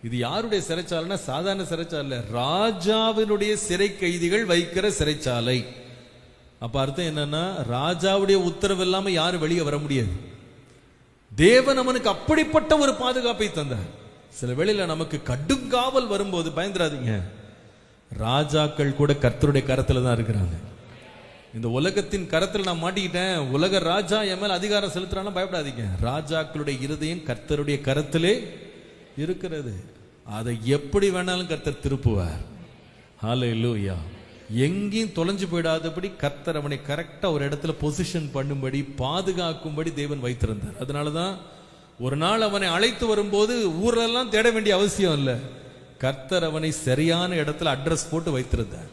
Speaker 1: இது யாருடைய சிறைச்சாலைனா சாதாரண சிறைச்சாலை, ராஜாவினுடைய சிறை கைதிகள் வைக்கிற சிறைச்சாலை. அப்ப அர்த்தம் என்னன்னா, ராஜாவுடைய உத்தரவு இல்லாம யாரும் வெளியே வர முடியாது. தேவன் அவனுக்கு அப்படிப்பட்ட ஒரு பாதுகாப்பை தந்தார். சில வேளையில நமக்கு கடுங்காவல் வரும்போது பயந்துராதீங்க. ராஜாக்கள் கூட கர்த்தருடைய கரத்துல தான் இருக்கிறாங்க. இந்த உலகத்தின் கரத்தில் நான் மாட்டிக்கிட்டேன், உலக ராஜா என் மேல் அதிகாரம் செலுத்துறான்னு பயப்படாதீங்க. ராஜாக்களுடைய இருதயம் கர்த்தருடைய கரத்திலே இருக்கிறது. அதை எப்படி வேணாலும் கர்த்தர் திருப்புவார். ஹல்லேலூயா. எங்கேயும் தொலைஞ்சு போயிடாதபடி கர்த்தர் அவனை கரெக்டா ஒரு இடத்துல பொசிஷன் பண்ணும்படி, பாதுகாக்கும்படி தேவன் வைத்திருந்தார். அதனாலதான் ஒரு நாள் அவனை அழைத்து வரும்போது ஊரெல்லாம் தேட வேண்டிய அவசியம் இல்லை. கர்த்தர் அவனை சரியான இடத்துல அட்ரஸ் போட்டு வைத்திருந்தார்.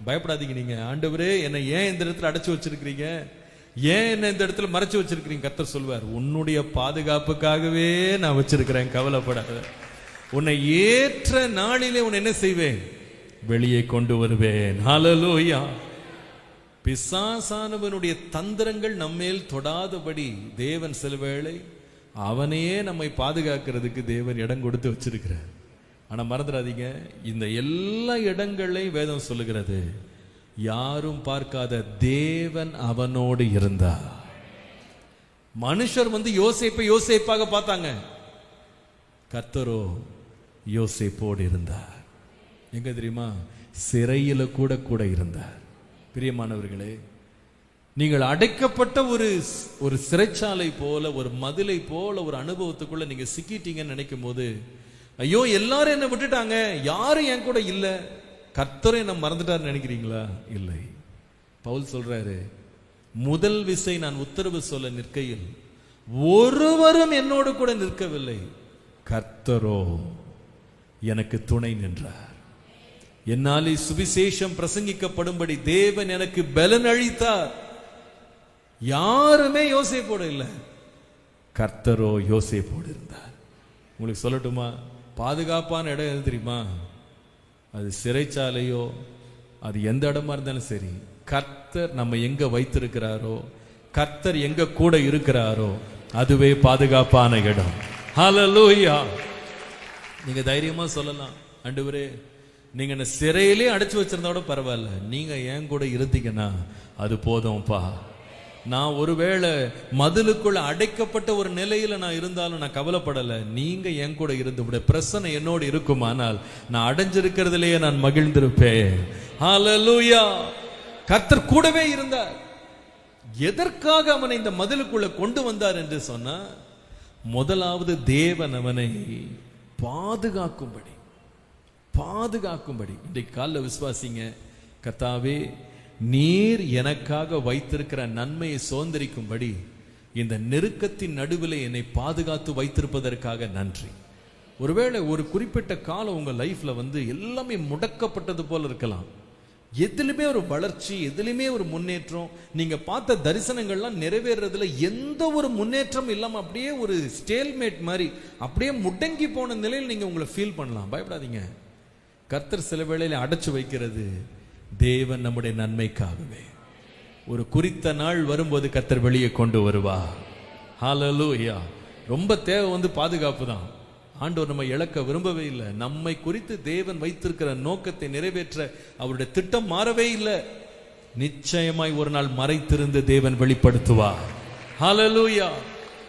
Speaker 1: பயப்படாதீங்க. நீங்க, ஆண்டவரே என்னை ஏன் இந்த இடத்துல அடைச்சு வச்சிருக்கிறீங்க, ஏன் என்ன இந்த இடத்துல மறைச்சு வச்சிருக்கிறீங்க, கர்த்தர் சொல்வார், உன்னுடைய பாதுகாப்புக்காகவே நான் வச்சிருக்கிறேன், கவலைப்படாத. உன்னை ஏற்ற நாளிலே உன்னை என்ன செய்வேன், வெளியே கொண்டு வருவேன். ஹல்லேலூயா. பிசாசானவனுடைய தந்திரங்கள் நம்மேல் தொடாதபடி தேவன் சில வேளை அவனையே நம்மை பாதுகாக்கிறதுக்கு தேவன் இடம் கொடுத்து வச்சிருக்கிறார். ஆனா மறந்துடாதீங்க, இந்த எல்லா இடங்களையும் வேதம் சொல்லுகிறது, யாரும் பார்க்காத தேவன் அவனோடு இருந்தார். மனுஷர் யோசேப்பை யோசேப்பாக பார்த்தாங்க, கர்த்தரோ யோசேப்போடு இருந்தார். எங்க தெரியுமா? சிறையில கூட இருந்தார். பிரியமானவர்களே, நீங்கள் அடைக்கப்பட்ட ஒரு சிறைச்சாலை போல, ஒரு மதிலை போல ஒரு அனுபவத்துக்குள்ள நீங்க சிக்கிட்டீங்கன்னு நினைக்கும் போது, ஐயோ எல்லாரும் என்ன விட்டுட்டாங்க, யாரும் என் கூட இல்ல, கர்த்தரை என்ன மறந்துட்டாரு நினைக்கிறீங்களா? இல்லை. பவுல் சொல்றாரு, முதல் விசை நான் உத்தரவு சொல்ல நிற்கையில் ஒருவரும் என்னோடு கூட நிற்கவில்லை, கர்த்தரோ எனக்கு துணை நின்றார். என்னாலே சுவிசேஷம் பிரசங்கிக்கப்படும்படி தேவன் எனக்கு பலன் அளித்தார். யாருமே யோசேப்போடு இல்லை, கர்த்தரோ யோசேப்போடு இருந்தார். உங்களுக்கு சொல்லட்டுமா, பாதுகாப்பான இடம் எது தெரியுமா? அது சிறைச்சாலையோ, அது எந்த இடமா இருந்தாலும் சரி, கர்த்தர் நம்ம எங்க வைத்திருக்கிறாரோ, கர்த்தர் எங்க கூட இருக்கிறாரோ, அதுவே பாதுகாப்பான இடம். ஹல்லேலூயா. நீங்க தைரியமா சொல்லலாம், ஆண்டவரே நீங்க என்ன சிறையிலே அடைச்சு வச்சிருந்தோட பரவாயில்ல, நீங்க என் கூட இருந்தீங்கன்னா அது போதும்பா. நான் ஒருவேளை மதிலுக்குள்ள அடைக்கப்பட்ட ஒரு நிலையில நான் இருந்தாலும் நான் கவலைப்படல, நீங்க என் கூட இருந்து பிரச்சனை என்னோடு இருக்குமானால் நான் அடைஞ்சிருக்கிறதுலயே நான் மகிழ்ந்திருப்பேன். ஹல்லேலூயா. கர்த்தர் கூடவே இருந்தார். எதற்காக அவனை இந்த மதிலுக்குள்ள கொண்டு வந்தார் என்று சொன்னா, முதலாவது தேவன் அவனை பாதுகாக்கும்படி. இன்றைக்கு காலைல விசுவாசிங்க, கர்த்தாவே நீர் எனக்காக வைத்திருக்கிற நன்மையை சுதந்திரிக்கும்படி இந்த நெருக்கத்தின் நடுவில் என்னை பாதுகாத்து வைத்திருப்பதற்காக நன்றி. ஒருவேளை ஒரு குறிப்பிட்ட காலம் உங்க லைஃப்ல எல்லாமே முடக்கப்பட்டது போல இருக்கலாம். எதிலுமே ஒரு வளர்ச்சி, எதிலுமே ஒரு முன்னேற்றம், நீங்க பார்த்த தரிசனங்கள்லாம் நிறைவேறதுல எந்த ஒரு முன்னேற்றம் இல்லாம அப்படியே ஒரு ஸ்டேல்மேட் மாதிரி அப்படியே முடங்கி போன நிலையில் நீங்க உங்களை ஃபீல் பண்ணலாம். பயப்படாதீங்க. கர்த்தர் சில வேளையில அடைச்சு வைக்கிறது தேவன் நம்முடைய நன்மைக்காகவே. ஒரு குறித்த நாள் வரும்போது கர்த்தர் வெளியே கொண்டு வருவார். ஹல்லேலூயா. ரொம்ப தேவை பாதுகாப்பு தான். ஆண்டவர் நம்ம இழக்க விரும்பவே இல்லை. நம்மை குறித்து தேவன் வைத்திருக்கிற நோக்கத்தை நிறைவேற்ற அவருடைய திட்டம் மாறவே இல்லை. நிச்சயமாய் ஒரு நாள் மறைத்திருந்து தேவன் வெளிப்படுத்துவார். ஹல்லேலூயா.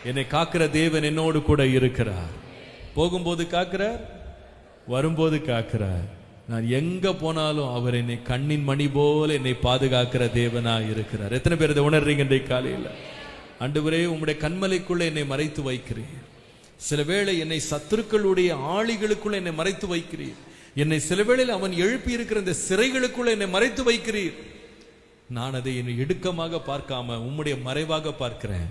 Speaker 1: என்னை காக்கிற தேவன் என்னோடு கூட இருக்கிறார். போகும்போது காக்கிறார், வரும்போது காக்கிறார். நான் எங்க போனாலும் அவர் என்னை கண்ணின் மணி போல என்னை பாதுகாக்கிற தேவனா இருக்கிறார். எத்தனை பேர் இதை உணர்றீங்க இன்றைக்கு காலையில்? ஆண்டவரே உம்முடைய கண்மலைக்குள்ள என்னை மறைத்து வைக்கிறீர். சில வேளை என்னை சத்துருக்களுடைய ஆளிகளுக்குள்ள என்னை மறைத்து வைக்கிறீர். என்னை சில வேளையில் அவன் எழுப்பி இருக்கிற இந்த சிறைகளுக்குள்ள என்னை மறைத்து வைக்கிறீர். நான் அதை என்னை இடுக்கமாக பார்க்காம உம்முடைய மறைவாக பார்க்கிறேன்.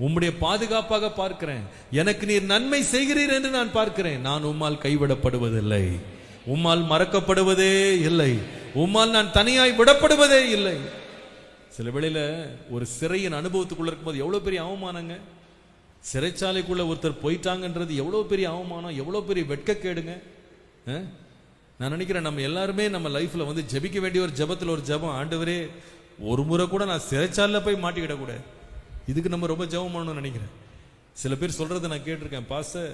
Speaker 1: உம்முடைய பாதுகாப்பாக பார்க்கிறேன். எனக்கு நீர் நன்மை செய்கிறீர் என்று நான் பார்க்கிறேன். நான் உம்மால் கைவிடப்படுவதில்லை, உம்மால் மறக்கப்படுவதே இல்லை, உம்மால் நான் தனியாய் விடப்படுவதே இல்லை. சில வேளையில ஒரு சிறையின் அனுபவத்துக்குள்ள இருக்கும்போது எவ்வளவு பெரிய அவமானங்க. சிறைச்சாலைக்குள்ள ஒருத்தர் போயிட்டாங்கன்றது எவ்வளவு பெரிய அவமானம், எவ்வளவு பெரிய வெட்கக்கேடுங்க. நான் நினைக்கிறேன் நம்ம எல்லாருமே நம்ம லைஃப்ல வந்து ஜெபிக்க வேண்டிய ஒரு ஜெபத்தில் ஒரு ஜெபம், ஆண்டவரே ஒரு முறை கூட நான் சிறைச்சாலையில் போய் மாட்டிக்கிடக்கூடாது. இதுக்கு நம்ம ரொம்ப ஜெபம் பண்ணணும்னு நினைக்கிறேன். சில பேர் சொல்றதை நான் கேட்டிருக்கேன், பாஸ்டர்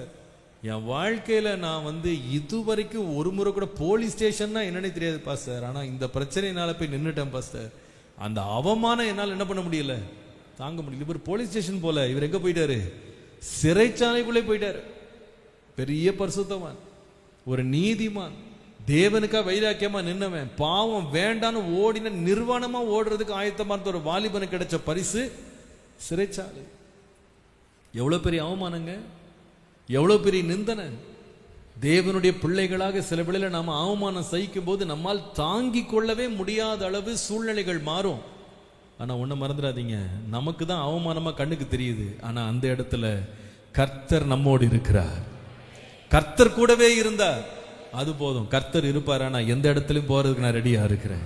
Speaker 1: என் வாழ்க்கையில நான் வந்து இதுவரைக்கும் ஒரு முறை கூட போலீஸ் ஸ்டேஷன்னா என்னன்னே தெரியாது பாஸ்டர், ஆனா இந்த பிரச்சனையினால போய் நின்றுட்டேன் பாஸ்டர். அந்த அவமானம் என்னால் என்ன பண்ண முடியல, தாங்க முடியல. இவர் போலீஸ் ஸ்டேஷன் போல, இவர் எங்க போயிட்டாரு, சிறைச்சாலைக்குள்ளே போயிட்டாரு. பெரிய பரிசுத்தவான், ஒரு நீதிமான், தேவனுக்கா வைராக்கியமா நின்னவன், பாவம் வேண்டான்னு ஓடின நிர்வாணமா ஓடுறதுக்கு ஆயத்தமா இருந்த ஒரு வாலிபனுக்கு கிடைச்ச பரிசு சிறைச்சாலை. எவ்வளவு பெரிய அவமானங்க, எவ்வளவு பெரிய நிந்தனை. தேவனுடைய பிள்ளைகளாக சில வேளையில நாம அவமானம் சகிக்கும் போது நம்மால் தாங்கிக் கொள்ளவே முடியாத அளவு சூழ்நிலைகள் மாறும். ஆனா ஒண்ணு மறந்துடாதீங்க, நமக்கு தான் அவமானமா கண்ணுக்கு தெரியுது, ஆனா அந்த இடத்துல கர்த்தர் நம்மோடு இருக்கிறார். கர்த்தர் கூடவே இருந்தார், அது போதும். கர்த்தர் இருப்பாரானா எந்த இடத்துலயும் போறதுக்கு நான் ரெடியா இருக்கிறேன்.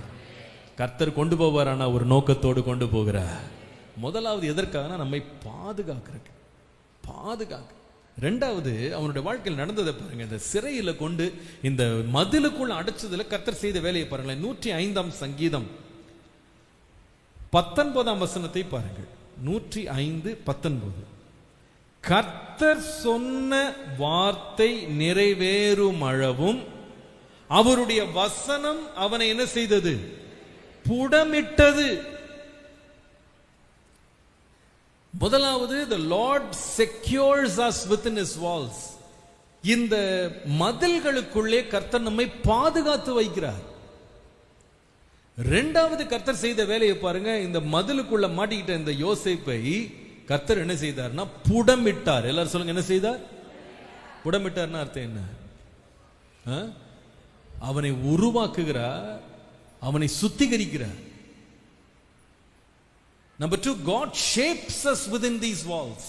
Speaker 1: கர்த்தர் கொண்டு போவாரானா ஒரு நோக்கத்தோடு கொண்டு போகிறார். முதலாவது எதற்காக, நம்மை பாதுகாக்கிறதுக்கு. பாதுகாக்க. ரெண்டாவது, அவனுடைய வாழ்க்கையில் நடந்ததை பாருங்க. இந்த சிறையில கொண்டு இந்த மதிலுக்குள்ள அடைச்சதுல கர்த்தர் செய்த வேலையை பாருங்களேன். 105 சங்கீதம் 19 வசனத்தை பாருங்கள். 105:19. கர்த்தர் சொன்ன வார்த்தை நிறைவேறும் அளவும் அவருடைய வசனம் அவனை என்ன செய்தது, புடமிட்டது. முதலாவது, the Lord secures us within his walls. இந்த மதில்களுக்குள்ளே கர்த்தர் நம்மை பாதுகாத்து வைக்கிறார். இரண்டாவது கர்த்தர் செய்த வேலையை பாருங்க. இந்த மதிலுக்குள்ள மாட்டிக்கிட்ட இந்த யோசேப்பை கர்த்தர் என்ன செய்தார்னா புடமிட்டார். எல்லாரும் சொல்லுங்க, என்ன செய்தார்? புடமிட்டார்னா அர்த்தம் என்ன? அவனை உருவாக்குகிறார், அவனை சுத்திகரிக்கிறார். Number 2, God shapes us within these walls.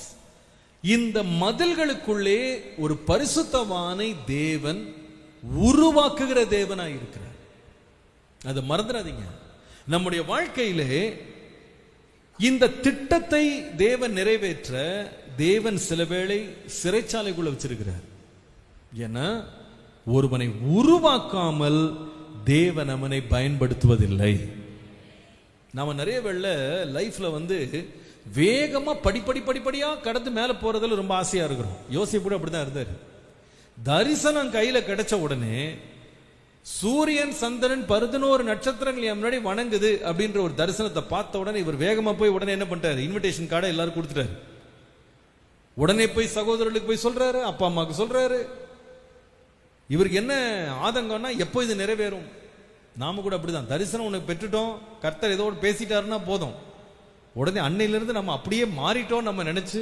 Speaker 1: இந்த மதில்களுக்குள்ளே ஒரு பரிசுத்தவானை தேவன் உருவாக்குகிற தேவனாய் இருக்கிறார். அதை மறந்துடாதீங்க. நம்முடைய வாழ்க்கையிலே இந்த திட்டத்தை தேவன் நிறைவேற்ற தேவன் சில வேளை சிறைச்சாலைக்குள்ள வச்சிருக்கிறார். ஏன்னா ஒருவனை உருவாக்காமல் தேவன் அவனை பயன்படுத்துவதில்லை. நாம நிறைய வேளை லைஃப்ல வந்து வேகமா படிப்படியா கடந்து மேல போறதுல ரொம்ப ஆசையா இருக்கிறோம். யோசிப்பு கூட அப்படிதான் இருந்தாரு. தரிசனம் கையில கிடைச்ச உடனே சூரியன் சந்திரன் 11 நட்சத்திரங்கள் என் முன்னாடி வணங்குது அப்படின்ற ஒரு தரிசனத்தை பார்த்த உடனே இவர் வேகமா போய் உடனே என்ன பண்ணிட்டாரு, இன்விடேஷன் கார்டை எல்லாரும் கொடுத்துட்டாரு. உடனே போய் சகோதரர்களுக்கு போய் சொல்றாரு, அப்பா அம்மாவுக்கு சொல்றாரு. இவருக்கு என்ன ஆதங்கம்னா எப்போ இது நிறைவேறும். நாம கூட அப்படிதான், தரிசனம் உனக்கு பெற்றுட்டோம், கர்த்தர் ஏதோ பேசிட்டாருன்னா போதும், உடனே அன்னையிலிருந்து நம்ம அப்படியே மாறிட்டோம் நம்ம நினைச்சு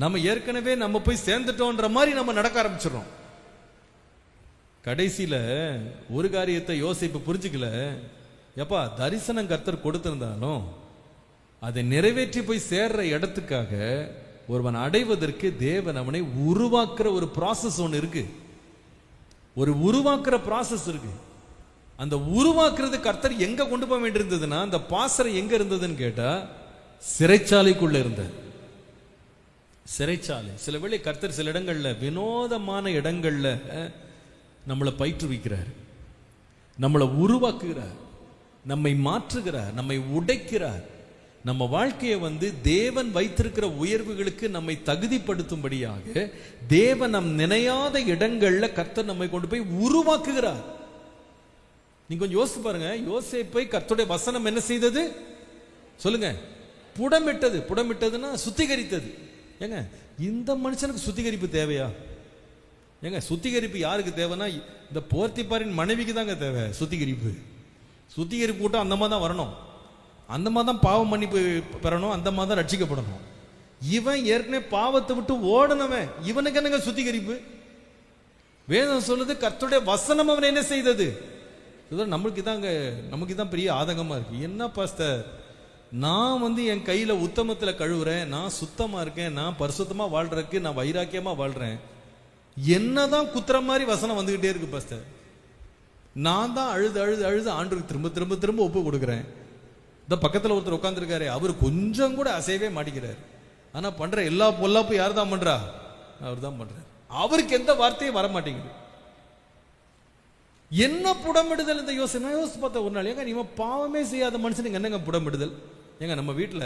Speaker 1: நம்ம ஏற்கனவே நம்ம போய் சேர்ந்துட்டோன்ற மாதிரி நம்ம நடக்க ஆரம்பிச்சிடறோம். கடைசியில ஒரு காரியத்தை யோசிப்பு புரிஞ்சுக்கல. எப்பா, தரிசனம் கர்த்தர் கொடுத்திருந்தாலும் அதை நிறைவேற்றி போய் சேர்ற இடத்துக்காக ஒருவன் அடைவதற்கு தேவன் அவனை உருவாக்குற ஒரு ப்ராசஸ் ஒன்று இருக்கு. ஒரு உருவாக்குற ப்ராசஸ் இருக்கு. அந்த உருவாக்குறது கர்த்தர் எங்க கொண்டு போக வேண்டியிருந்ததுன்னா, அந்த பாசறை எங்க இருந்ததுன்னு கேட்டா சிறைச்சாலைக்குள்ள இருந்தது. சிறைச்சாலை. சில வேளை கர்த்தர் சில இடங்கள்ல, வினோதமான இடங்கள்ல நம்மளை பயிற்றுவிக்கிறார், நம்மளை உருவாக்குகிறார், நம்மை மாற்றுகிறார், நம்மை உடைக்கிறார். நம்ம வாழ்க்கையை வந்து தேவன் வைத்திருக்கிற உயர்வுகளுக்கு நம்மை தகுதிப்படுத்தும்படியாக தேவன் நம் நினையாத இடங்கள்ல கர்த்தர் நம்மை கொண்டு போய் உருவாக்குகிறார். நீங்க கொஞ்சம் யோசிச்சு பாருங்க. யோசேப்பை கர்த்தருடைய வசனம் என்ன செய்தது சொல்லுங்க? புடமிட்டது. புடமிட்டதுன்னா சுத்திகரித்தது. ஏங்க, இந்த மனுஷனுக்கு சுத்திகரிப்பு தேவையா? ஏங்க, சுத்திகரிப்பு யாருக்கு தேவைன்னா இந்த போர்த்திப்பாரின் மனைவிக்கு தாங்க தேவை சுத்திகரிப்பு. சுத்திகரிப்பு கூட்டம் அந்த மாதிரி தான் வரணும், அந்த மாதிரி தான் பாவம் மன்னிப்பு பெறணும், அந்த மாதிரி தான் ரட்சிக்கப்படணும். இவன் ஏற்கனவே பாவத்தை விட்டு ஓடனவன், இவனுக்கு என்னங்க சுத்திகரிப்பு? வேதம் சொல்லுது கர்த்தருடைய வசனம் அவன் என்ன செய்தது. நமக்கு தான் பெரிய ஆதங்கமா இருக்கு. என்ன பாஸ்டர், நான் என் கையில உத்தமத்துல கழுவுறேன், நான் சுத்தமா இருக்கேன், நான் பரிசுத்தமா வாழ்றதுக்கு நான் வைராக்கியமா வாழ்றேன், என்னதான் குத்துற மாதிரி வசனம் வந்துகிட்டே இருக்கு பாஸ்டர். நான் தான் அழுது அழுது அழுது ஆண்டுக்கு திரும்ப திரும்ப திரும்ப ஒப்பு கொடுக்குறேன். இந்த பக்கத்துல ஒருத்தர் உட்காந்துருக்காரு, அவர் கொஞ்சம் கூட அசையவே மாட்டேங்கிறார். ஆனா பண்ற எல்லா பொல்லாப்பும் யார் தான் பண்றா? அவர் தான் பண்றார். அவருக்கு எந்த வார்த்தையும் வர மாட்டேங்குது. என்ன புடமிடுதல் இந்த யோசனை? நான் யோசிச்சு பார்த்தேன் ஒரு நாள், ஏங்க நீ பாவமே செய்யாத மனுஷனுக்கு என்னங்க புடமிடுதல்? ஏங்க நம்ம வீட்டில்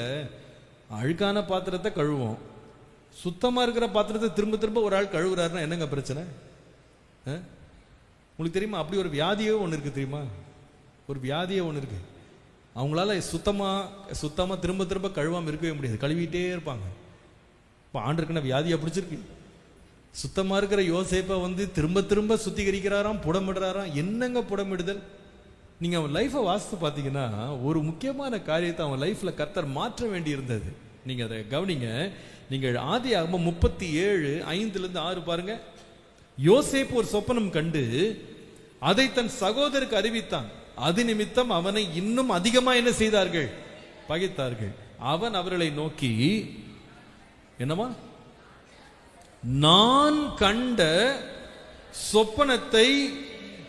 Speaker 1: அழுக்கான பாத்திரத்தை கழுவோம், சுத்தமா இருக்கிற பாத்திரத்தை திரும்ப திரும்ப ஒரு ஆள் கழுவுறாருன்னா என்னங்க பிரச்சனை? உங்களுக்கு தெரியுமா அப்படி ஒரு வியாதியே ஒன்று இருக்கு தெரியுமா? ஒரு வியாதியே ஒன்று இருக்கு. அவங்களால சுத்தமா திரும்ப திரும்ப கழுவாம இருக்கவே முடியாது, கழுவிட்டே இருப்பாங்க. இப்போ ஆண்டுக்குன்னா வியாதியா பிடிச்சிருக்கு. சுத்தமா இருக்கிற யோசேப்பை திரும்ப திரும்ப சுத்திகரிக்கிறாராம், புடமிடுறாராம். என்னங்க புடமிடுதல்? நீங்க அவன் லைஃபை வாசித்து பார்த்தீங்கன்னா ஒரு முக்கியமான காரியத்தை அவன் லைஃப்ல கர்த்தர் மாற்ற வேண்டி இருந்தது. நீங்க அதை கவனிங்க. நீங்கள் ஆதியாகமம் 37:5-6 பாருங்க. யோசேப்பு ஒரு சொப்பனம் கண்டு அதை தன் சகோதரருக்கு அறிவித்தான். அது நிமித்தம் அவனை இன்னும் அதிகமா என்ன செய்தார்கள்? பகைத்தார்கள். அவன் அவர்களை நோக்கி, என்னமா, நான் கண்ட சொப்பனத்தை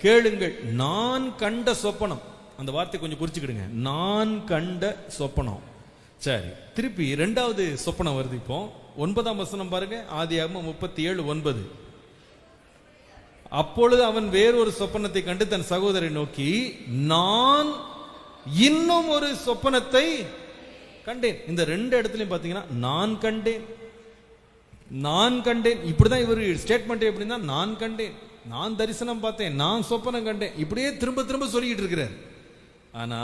Speaker 1: கேளுங்கள். நான் கண்ட சொப்பனம், அந்த வார்த்தை கொஞ்சம் குறிச்சுக்கிடுங்க. நான் கண்ட சொப்பனம். சரி, திருப்பி இரண்டாவது சொப்பனம் வருது. இப்போ 9ஆம் வசனம் பாருங்க, ஆதியாகமம் 37:9. அப்பொழுது அவன் வேறொரு சொப்பனத்தை கண்டு தன் சகோதரை நோக்கி, நான் இன்னும் ஒரு சொப்பனத்தை கண்டேன். இந்த ரெண்டு இடத்துலயும் பாத்தீங்கன்னா நான் கண்டேன், நான் கண்டேன். இப்படிதான் இவர் ஸ்டேட்மெண்ட் எப்படின்னா, நான் கண்டேன், நான் தரிசனம் பார்த்தேன், நான் சொப்பனம் கண்டேன், இப்படியே திரும்ப திரும்ப சொல்லிக்கிட்டு இருக்கிறார். ஆனா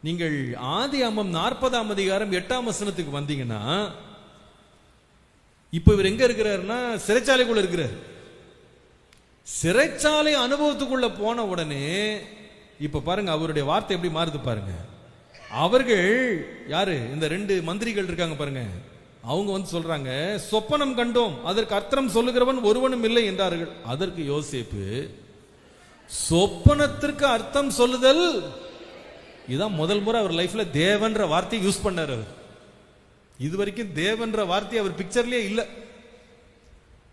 Speaker 1: நீங்கள் ஆதியாகமம் 40ஆம் அதிகாரம் 8ஆம் வசனத்துக்கு வந்தீங்கன்னா, இப்ப இவர் எங்க இருக்கிறாருன்னா சிறைச்சாலைக்குள்ள இருக்கிறார். சிறைச்சாலை அனுபவத்துக்குள்ள போன உடனே இப்ப பாருங்க அவருடைய வார்த்தை எப்படி மாறுது பாருங்க. அவர்கள் யாரு? இந்த ரெண்டு மந்திரிகள் இருக்காங்க பாருங்க. அவங்க சொல்றாங்க, சொப்பனம் கண்டோம், அதற்கு அர்த்தம் சொல்லுகிறவன் ஒருவனும் இல்லை என்றார்கள். அதற்கு யோசேப்பு, சொப்பனத்திற்கு அர்த்தம் சொல்லுதல் இதான் முதல் முறை அவர் லைஃப்ல தேவன்ற வார்த்தையை யூஸ் பண்ணார். அவர் இதுவரைக்கும் தேவன்ற வார்த்தை அவர் பிக்சர்லயே இல்ல.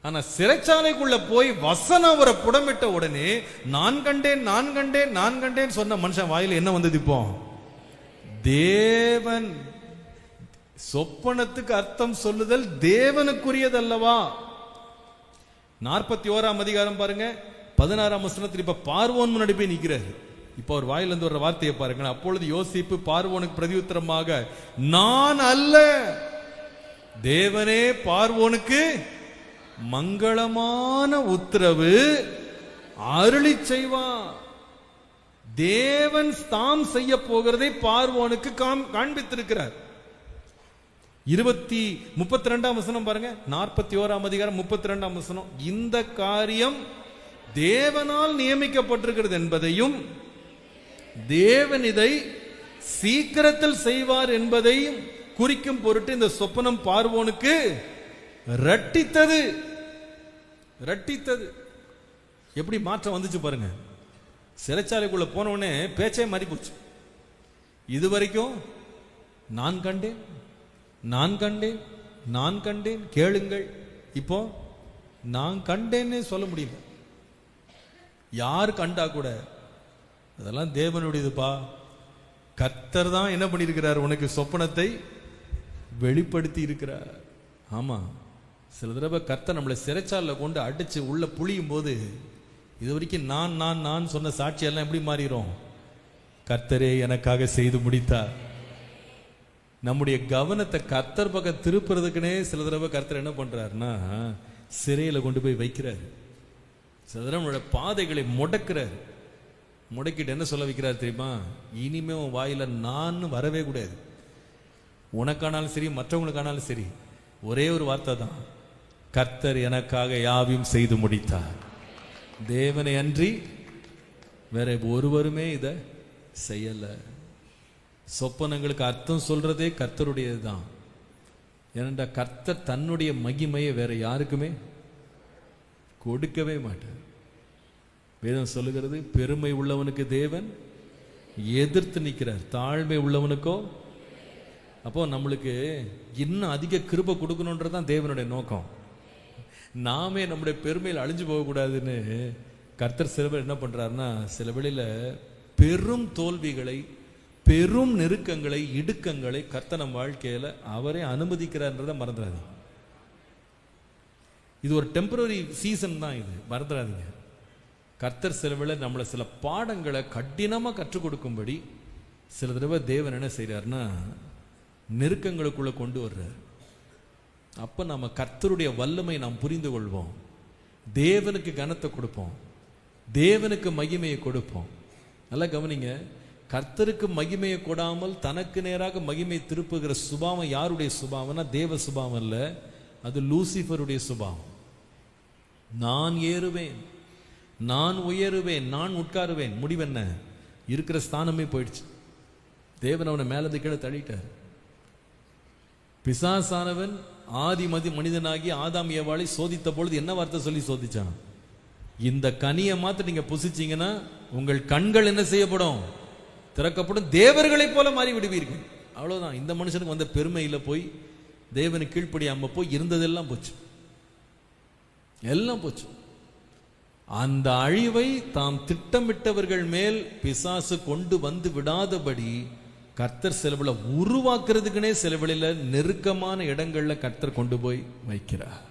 Speaker 1: ஆனா சிறைச்சாலைக்குள்ள போய் வசனம் அவரை புடமிட்ட உடனே நான் கண்டேன், நான் கண்டேன், நான் கண்டேன் சொன்ன மனுஷன் வாயில என்ன வந்தது? இப்போ தேவன். சொப்பனத்துக்கு அர்த்தம் சொல்லுதல் தேவனுக்குரியது அல்லவா? 41ஆம் அதிகாரம் பாருங்க, 16ஆம் வசனத்தில் இப்ப பார்வோன் முன்னாடி போய் நிக்கிறாரு. இப்ப அவர் வாயிலிருந்து வர்ற வார்த்தையை பாருங்க. அப்பொழுது யோசிப்பு பார்வோனுக்கு பிரதியுத்தரமாக, நான் அல்ல, தேவனே பார்வோனுக்கு மங்களமான உத்தரவு அருளி செய்வான். தேவன் தாம் செய்ய போகிறதை பார்வோனுக்கு காண்பித்திருக்கிறார். 32ஆம் வசனம் பாருங்க, 41ஆம் அதிகாரம் 32ஆம் வசனம். இந்த காரியம் தேவனால் நியமிக்கப்பட்டிருக்கிறது என்பதையும் தேவன் இதை சீக்கிரத்தில் செய்வார் என்பதையும் குறிக்கும் பொருட்டு இந்த சொப்பனம் பார்வோனுக்கு ரட்டித்தது. ரட்டித்தது. எப்படி மாற்றம் வந்துச்சு பாருங்க. சிறைச்சாலைக்குள்ள போனவனே பேச்சே மாறி போச்சு. இதுவரைக்கும் நான் கண்டேன், நான் கண்டேன், நான் கண்டேன், கேளுங்கள். இப்போ நான் கண்டேன்னு சொல்ல முடியல. யார் கண்டா கூட அதெல்லாம் தேவனுடையதுப்பா. கர்த்தர் தான் என்ன பண்ணியிருக்கிறார்? உனக்கு சொப்பனத்தை வெளிப்படுத்தி இருக்கிறார். ஆமா, சில தடவை கர்த்தர் நம்மளை சிறைச்சாலையில் கொண்டு அடிச்சு உள்ள புளியும் போது இது வரைக்கும் நான் நான் நான் சொன்ன சாட்சியெல்லாம் எப்படி மாறிடும்? கர்த்தரே எனக்காக செய்து முடித்தார். நம்முடைய கவனத்தை கர்த்தர் பக்கம் திருப்புறதுக்குனே சில தடவை கர்த்தர் என்ன பண்றாருன்னா சிறையில கொண்டு போய் வைக்கிறார். சில தடவை நம்மளுடைய பாதைகளை முடக்கிறார். முடக்கிட்டு என்ன சொல்ல வைக்கிறார் தெரியுமா? இனிமே உன் வாயில நான் வரவே கூடாது. உனக்கானாலும் சரி, மற்றவங்களுக்கானாலும் சரி, ஒரே ஒரு வார்த்தை தான், கர்த்தர் எனக்காக யாவையும் செய்து முடித்தார். தேவனை அன்றி வேற ஒருவருமே இதை செய்யல. சொப்பனங்களுக்கு அர்த்தம் சொல்றதே கர்த்தருடையது தான். ஏனென்றா கர்த்தர் தன்னுடைய மகிமையை வேற யாருக்குமே கொடுக்கவே மாட்டார். வேதம் சொல்லுகிறது, பெருமை உள்ளவனுக்கு தேவன் எதிர்த்து நிற்கிறார். தாழ்மை உள்ளவனுக்கோ. அப்போ நம்மளுக்கு இன்னும் அதிக கிருபை கொடுக்கணுன்றதான் தேவனுடைய நோக்கம். நாமே நம்முடைய பெருமையில் அழிஞ்சு போகக்கூடாதுன்னு கர்த்தர் சில பேர் என்ன பண்றாருன்னா, சில வேளையில பெரும் தோல்விகளை, பெரும் நெருக்கங்களை, இடுக்கங்களை கர்த்தர் நம் வாழ்க்கையில அவரே அனுமதிக்கிறார்ன்றதை மறந்துடாதீங்க. இது ஒரு டெம்பரரி சீசன் தான், இது மறந்துடாதீங்க. கர்த்தர் சில வேளை நம்மளை சில பாடங்களை கடினமாக கற்றுக் கொடுக்கும்படி சில தடவை தேவன் என்ன செய்கிறார்னா நெருக்கங்களுக்குள்ளே கொண்டு வர்றார். அப்போ நம்ம கர்த்தருடைய வல்லமை நாம் புரிந்து கொள்வோம், தேவனுக்கு கனத்தை கொடுப்போம், தேவனுக்கு மகிமையை கொடுப்போம். நல்லா கவனிங்க, கர்த்தருக்கு மகிமையை கொடாமல் தனக்கு நேராக மகிமை திருப்புகிற சுபாவம் யாருடைய சுபாவம்னா தேவ சுபாவம் இல்லை, அது லூசிஃபருடைய சுபாவம். நான் ஏறுவேன், நான் உயருவேன், நான் உட்காருவேன். முடிவென்ன? இருக்கிற ஸ்தானமே போயிடுச்சு. தேவன் அவனை மேலது கீழே தள்ளிட்டார். பிசாசானவன் ஆதி மனிதனாகி ஆதாம் ஏவாளை சோதித்த பொழுது என்ன வார்த்தை சொல்லி சோதிச்சான்? இந்த கனியை மாத்திரம் நீங்க புசிச்சீங்கன்னா உங்கள் கண்கள் என்ன செய்யப்படும்? திறக்கப்படும், தேவர்களை போல மாறி விடுவீர்கள். அவ்வளவுதான். இந்த மனுஷனுக்கு வந்த பெருமையில போய் தேவனுக்கு கீழ்ப்படியாம போய் இருந்ததெல்லாம் போச்சு, எல்லாம் போச்சு. அந்த அழிவை தாம் திட்டமிட்டவர்கள் மேல் பிசாசு கொண்டு வந்து விடாதபடி கர்த்தர் செலவுல உருவாக்குறதுக்குனே செலவுல நெருக்கமான இடங்கள்ல கர்த்தர் கொண்டு போய் வைக்கிறார்.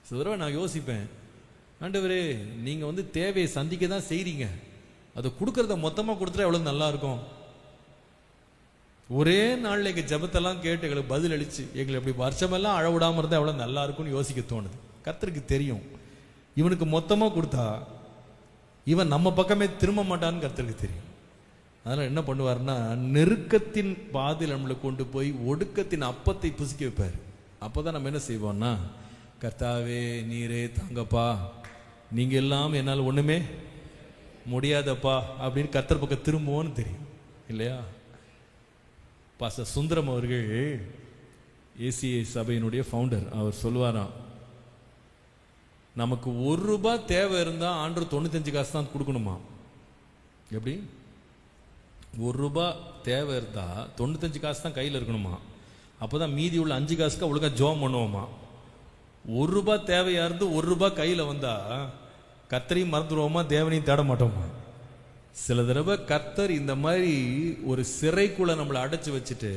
Speaker 1: சில நான் யோசிப்பேன், ஆண்டவரே நீங்க தேவையை சந்திக்க தான் செய்றீங்க, அதை கொடுக்கறத மொத்தமா கொடுத்துட்டா எவ்வளவு நல்லா இருக்கும். ஒரே நாள்ல எங்க ஜபத்தெல்லாம் கேட்டு எங்களுக்கு பதில் அளிச்சு எங்களை எப்படி வருஷமெல்லாம் அழவிடாம இருந்தா எவ்வளவு நல்லா இருக்கும்னு யோசிக்க தோணுது. கர்த்தருக்கு தெரியும், இவனுக்கு மொத்தமா கொடுத்தா இவன் நம்ம பக்கமே திரும்ப மாட்டான்னு கர்த்தருக்கு தெரியும். அதனால என்ன பண்ணுவார்னா நெருக்கத்தின் பாதையில் நம்மளை கொண்டு போய் ஒடுக்கத்தின் அப்பத்தை புசிக்க வைப்பார். அப்போதான் நம்ம என்ன செய்வோம்னா, கர்த்தாவே நீரே தாங்கப்பா, நீங்க எல்லாம் என்னால் ஒண்ணுமே முடியாதப்பா அப்படின்னு கர்த்தர் பக்கம் திரும்புவோன்னு தெரியும் இல்லையா? பாஸ்டர் சுந்தரம் அவர்கள் ஏசிஐ சபையினுடைய ஃபவுண்டர், அவர் சொல்லுவாராம், நமக்கு ₹1 தேவை இருந்தா ஆண்டவர் 95 காசு தான் கொடுக்கணுமா. எப்படி? ₹1 தேவை இருந்தா 95 காசு தான் கையில் இருக்கணுமா. அப்போதான் மீதி உள்ள 5 காசுக்கு ஒழுங்கா ஜோம் பண்ணுவோமா. ₹1 தேவையா இருந்து ₹1 கையில வந்தா கர்த்தரையும் மறந்துடுவோமா, தேவனையும் தேட மாட்டோமா. சில தடவை கர்த்தர் இந்த மாதிரி ஒரு சிறைக்குள்ள நம்மளை அடைச்சு வச்சுட்டு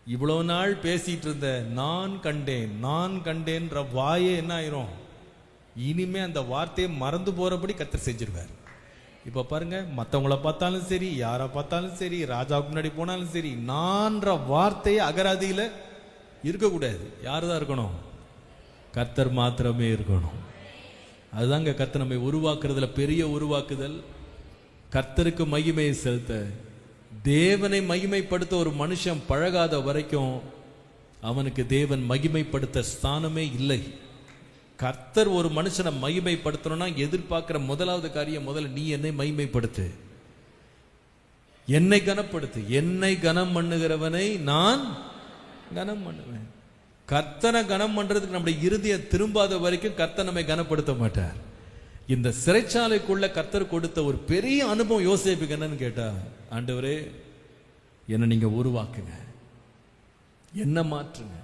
Speaker 1: இவ்வளவு நாள் பேசிட்டு இருந்த நான் கண்டேன் நான் கண்டேன்ற வாயே என்ன ஆயிரும், இனிமே அந்த வார்த்தையை மறந்து போறபடி கர்த்தர் செஞ்சிருவார். இப்ப பாருங்க, மற்றவங்கள பார்த்தாலும் சரி, யாரை பார்த்தாலும் சரி, ராஜாவுக்கு முன்னாடி போனாலும் சரி, நான்ற வார்த்தையை அகராதியில இருக்கக்கூடாது. யாருதான் இருக்கணும்? கர்த்தர் மாத்திரமே இருக்கணும். அதுதாங்க கர்த்தர் நம்மை உருவாக்குறதுல பெரிய உருவாக்குதல். கர்த்தருக்கு மகிமையை செலுத்த, தேவனை மகிமைப்படுத்த ஒரு மனுஷன் பழகாத வரைக்கும் அவனுக்கு தேவன் மகிமைப்படுத்த ஸ்தானமே இல்லை. கர்த்தர் ஒரு மனுஷனை மகிமைப்படுத்தணும்னா எதிர்பார்க்கிற முதலாவது காரியம், முதல்ல நீ என்னை மகிமைப்படுத்து, என்னை கனப்படுத்து. என்னை கனம் பண்ணுகிறவனை நான் கனம் பண்ணுவேன். கர்த்தனை கனம் பண்றதுக்கு நம்முடைய இருதயம் திரும்பாத வரைக்கும் கர்த்தர் நம்மை கனப்படுத்த மாட்டார். இந்த சிறைச்சாலைக்குள்ள கர்த்தர் கொடுத்த ஒரு பெரிய அனுபவம் யோசேப்புக்கு என்னன்னு கேட்டா, ஆண்டவரே என்னை நீங்க உருவாக்குங்க, என்ன மாற்றுங்க.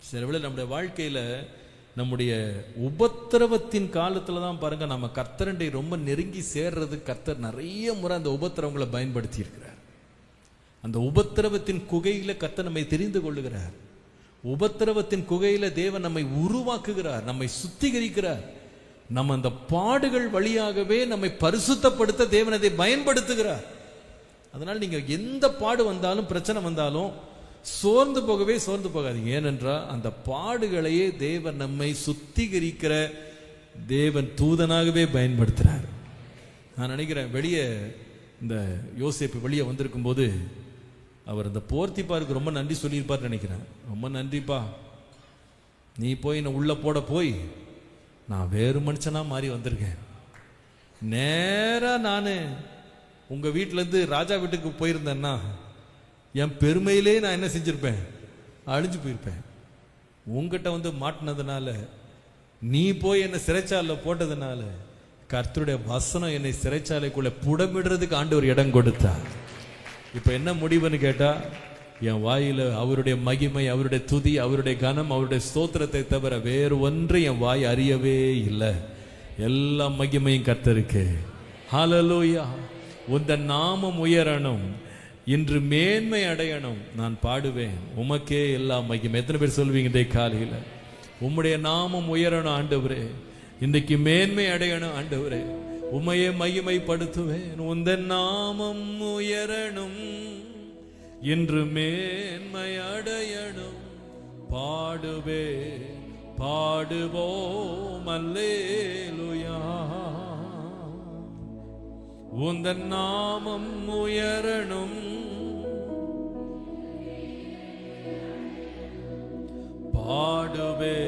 Speaker 1: சில வேளை நம்முடைய வாழ்க்கையில நம்முடைய உபத்திரவத்தின் காலத்துல தான் பாருங்க நம்ம கர்த்தரண்டை ரொம்ப நெருங்கி சேர்றது. கர்த்தர் நிறைய முறை அந்த உபத்திரவங்களை பயன்படுத்தி இருக்கிறார். அந்த உபத்திரவத்தின் குகையில கர்த்தர் நம்மை தெரிந்து கொள்ளுகிறார். உபத்திரவத்தின் குகையில தேவன் நம்மை உருவாக்குகிறார், நம்மை சுத்திகரிக்கிறார். நம்ம அந்த பாடுகள் வழியாகவே நம்மை பரிசுத்தப்படுத்த தேவன் அதை பயன்படுத்துகிறார். அதனால நீங்க எந்த பாடு வந்தாலும் பிரச்சனை வந்தாலும் சோர்ந்து போகாதீங்க. ஏனென்றால் அந்த பாடுகளையே தேவன் நம்மை சுத்திகரிக்கிற தேவன் தூதனாகவே பயன்படுத்துறார். நான் நினைக்கிறேன், வெளியே இந்த யோசேப்பு வெளியே வந்திருக்கும் போது அவர் அந்த போர்த்திப்பாருக்கு ரொம்ப நன்றி சொல்லியிருப்பார் நினைக்கிறேன். ரொம்ப நன்றிப்பா, நீ போய் என்னை உள்ள போட போய் நான் வேறு மனுஷனா மாறி வந்திருக்கேன். நேரா நான் உங்க வீட்டுல இருந்து ராஜா வீட்டுக்கு போயிருந்தேன்னா என் பெருமையிலே நான் என்ன செஞ்சிருப்பேன், அழிஞ்சு போயிருப்பேன். உங்ககிட்ட மாட்டினதுனால, நீ போய் என்ன சிறைச்சாலையில் போட்டதுனால கர்த்தருடைய வசனம் என்னை சிறைச்சாலைக்குள்ள புடமிடுறதுக்கு ஆண்டவர் இடம் கொடுத்தார். இப்ப என்ன முடிவுன்னு கேட்டா, என் வாயில அவருடைய மகிமை, அவருடைய துதி, அவருடைய கனம், அவருடைய ஸ்தோத்திரத்தை தவிர வேறு ஒன்று என் வாய் அறியவே இல்லை. எல்லா மகிமையும் கர்த்தருக்கு. ஹல்லேலூயா. உந்தன் நாமம் உயரணும், இன்று மேன்மை அடையணும், நான் பாடுவேன் உமக்கே எல்லா மகிமை. எத்தனை பேர் சொல்வீங்க இன்றைய காலையில, உம்முடைய நாமம் உயரணும் ஆண்டவரே, இன்றைக்கு மேன்மை அடையணும் ஆண்டவரே, உம்மையே மகிமைப்படுத்துவேன். உந்தன் நாமம் உயரணும், இன்று மேன்மை அடையணும், பாடுவே பாடுவோம் அல்லேலூயா. உந்தன் நாமம் உயரணும், பாடுவே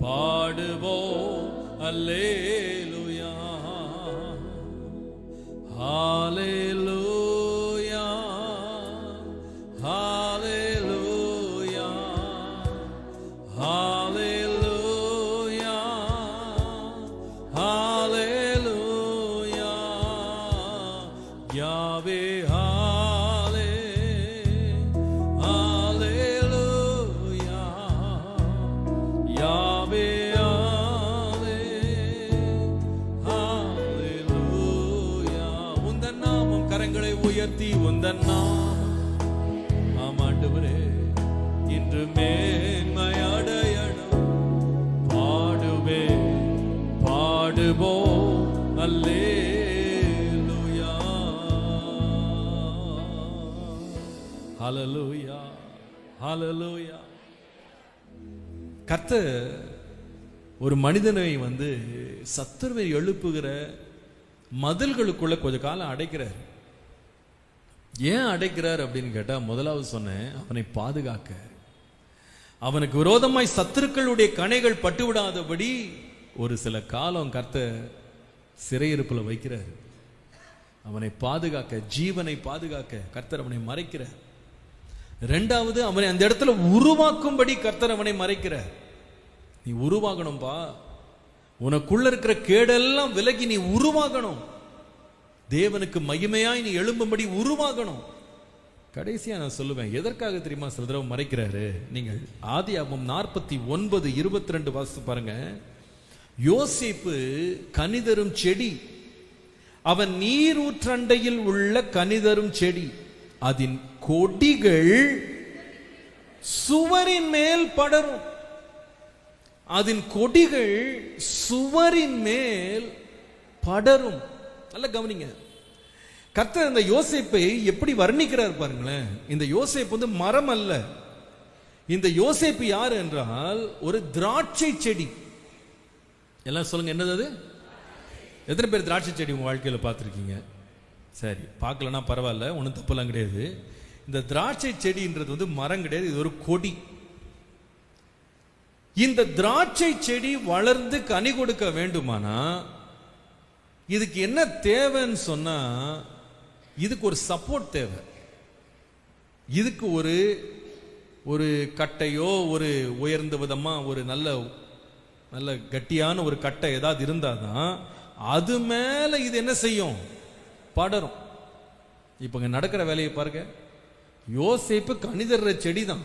Speaker 1: பாடுவோம் அல்லேலூயா. ஹல்லேலூயா ஹல்லேலூயா ஹல்லேலூயா ஹல்லேலூயா. யாவே ஹல்லே ஹல்லேலூயா. யாவே ஹல்லே ஹல்லேலூயா. உந்தன் நாமம், கரங்களை உயர்த்தி உந்தன் நாமம், ஆமாண்டவரே, இன்று மேன்மை அடையணும், பாடுவே பாடுவோம் அல்லேலூயா. ஹல்லேலூயா ஹல்லேலூயா. கர்த்தர் ஒரு மனிதனை சத்துருவை எழுப்புகிற மதில்களுக்குள்ள கொஞ்ச காலம் அடைக்கிறார். ஏன் அடைக்கிறார் அப்படின்னு கேட்டா, முதலாவது சொன்னேன், அவனை பாதுகாக்க, அவனுக்கு விரோதமாய் சத்துருக்களுடைய கணைகள் பட்டுவிடாதபடி ஒரு சில காலம் கர்த்தர் சிறையிருப்புல வைக்கிறார். அவனை பாதுகாக்க, ஜீவனை பாதுகாக்க கர்த்தர் அவனை மறைக்கிறார். இரண்டாவது, அவனை அந்த இடத்துல உருவாக்கும்படி கர்த்தர் அவனை மறைக்கிறார். நீ உருவாகணும்பா, உனக்குள்ள இருக்கிற கேடெல்லாம் விலகி நீ உருவாகணும், தேவனுக்கு மகிமையாய் நீ எழும்பும்படி உருவாகணும். கடைசியா நான் சொல்லுவேன், எதற்காக தெரியுமா சில தடவை மறைக்கிறாரு? நீங்கள் ஆதியாகமம் 49:22 வாசித்து பாருங்க. யோசேப்பு கனிதரும் செடி, அவன் நீரூற்றண்டையில் உள்ள கனிதரும் செடி, அதன் கொடிகள் சுவரின் மேல் படரும். அதன் கொடிகள் சுவரின் மேல் படரும். நல்ல கவனிங்க, கர்த்தர் இந்த யோசேப்பை எப்படி வர்ணிக்கிறார் பாருங்களேன். இந்த யோசேப்பு மரம் அல்ல. இந்த யோசேப்பு யார் என்றால் ஒரு திராட்சை செடி. எல்லாம் சொல்லுங்க, என்னது அது? எத்தனை பேர் திராட்சை செடி உங்க வாழ்க்கையில் பார்த்துருக்கீங்க? சரி, பார்க்கலன்னா பரவாயில்ல, ஒன்றும் தப்புலாம் கிடையாது. இந்த திராட்சை செடின்றது மரம் கிடையாது, இது ஒரு கொடி. இந்த திராட்சை செடி வளர்ந்து கனி கொடுக்க வேண்டுமானா இதுக்கு என்ன தேவைன்னு சொன்னா, இதுக்கு ஒரு சப்போர்ட் தேவை. இதுக்கு ஒரு ஒரு கட்டையோ, ஒரு உயர்ந்த விதமா ஒரு நல்ல நல்ல கட்டியான ஒரு கட்டை ஏதாவது இருந்தாதான் அது மேல இது என்ன செய்யும்? படரும். இப்ப இங்க நடக்கிற வேலையை பாருங்க. யோசேப்பு கனிதர்ற செடி தான்.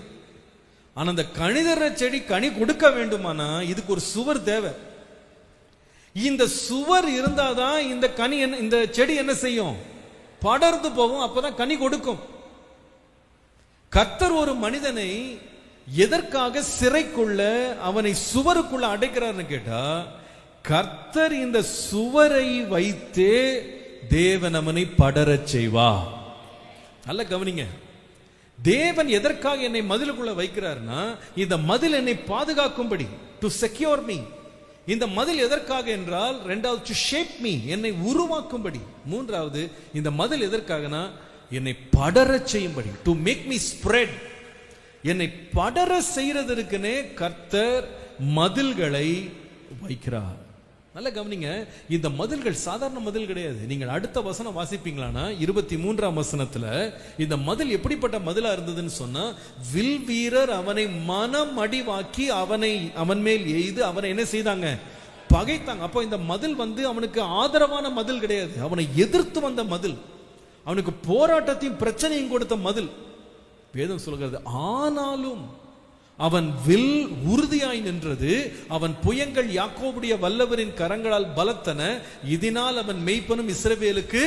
Speaker 1: ஆனா அந்த கனிதர்ற செடி கனி கொடுக்க வேண்டுமானா இதுக்கு ஒரு சுவர் தேவை. இந்த சுவர் இருந்தாதான் இந்த கனி இந்த செடி என்ன செய்யும்? படர்ந்து போகும், அப்பதான் கனி கொடுக்கும். கர்த்தர் ஒரு மனிதனை எதற்காக சிறைக்குள்ள, அவனை சுவருக்குள்ள அடைக்கிறார்னு கேட்டா, கர்த்தர் இந்த சுவரை வைத்தே தேவன் அவனை படரச் செய்வா. நல்ல கவனிங்க, தேவன் எதற்காக என்னை மதிலுக்குள்ள வைக்கிறார்னா, இந்த மதில் என்னை பாதுகாக்கும்படி, டு செக்யூர் மீ. இந்த மதில் எதற்காக என்றால், இரண்டாவது டு ஷேப் மீ, என்னை உருவாக்கும்படி. மூன்றாவது, இந்த மதில் எதற்காகனா என்னை படர செய்யும்படி, டு மேக் மீ ஸ்ப்ரெட். என்னை படர செய்யறதற்குனே கர்த்தர் மதில்களை வைக்கிறார். நல்ல கவனிங்க, இந்த மதில்கள் சாதாரண மதில் கிடையாது. நீங்கள் அடுத்த வசனம் வாசிப்பீங்களானா 23ஆம் வசனத்துல இந்த மதில் எப்படிப்பட்ட மதிலா இருந்ததுன்னு சொன்னா, வில் வீரர் அவனை மனம் அடிவாக்கி அவன் மேல் எய்து அவனை என்ன செய்தாங்க? பகைத்தாங்க. அப்போ இந்த மதில் அவனுக்கு ஆதரவான மதில் கிடையாது, அவனை எதிர்த்து வந்த மதில், அவனுக்கு போராட்டத்தையும் பிரச்சனையும் கொடுத்த மதில். வேதம் சொல்கிறது, ஆனாலும் அவன் வில் உறுதியாய் நின்றது, அவன் புயங்கள் யாக்கோபுடைய வல்லவரின் கரங்களால் பலத்தன, இதனால் அவன் மெய்ப்பனும் இஸ்ரவேலுக்கு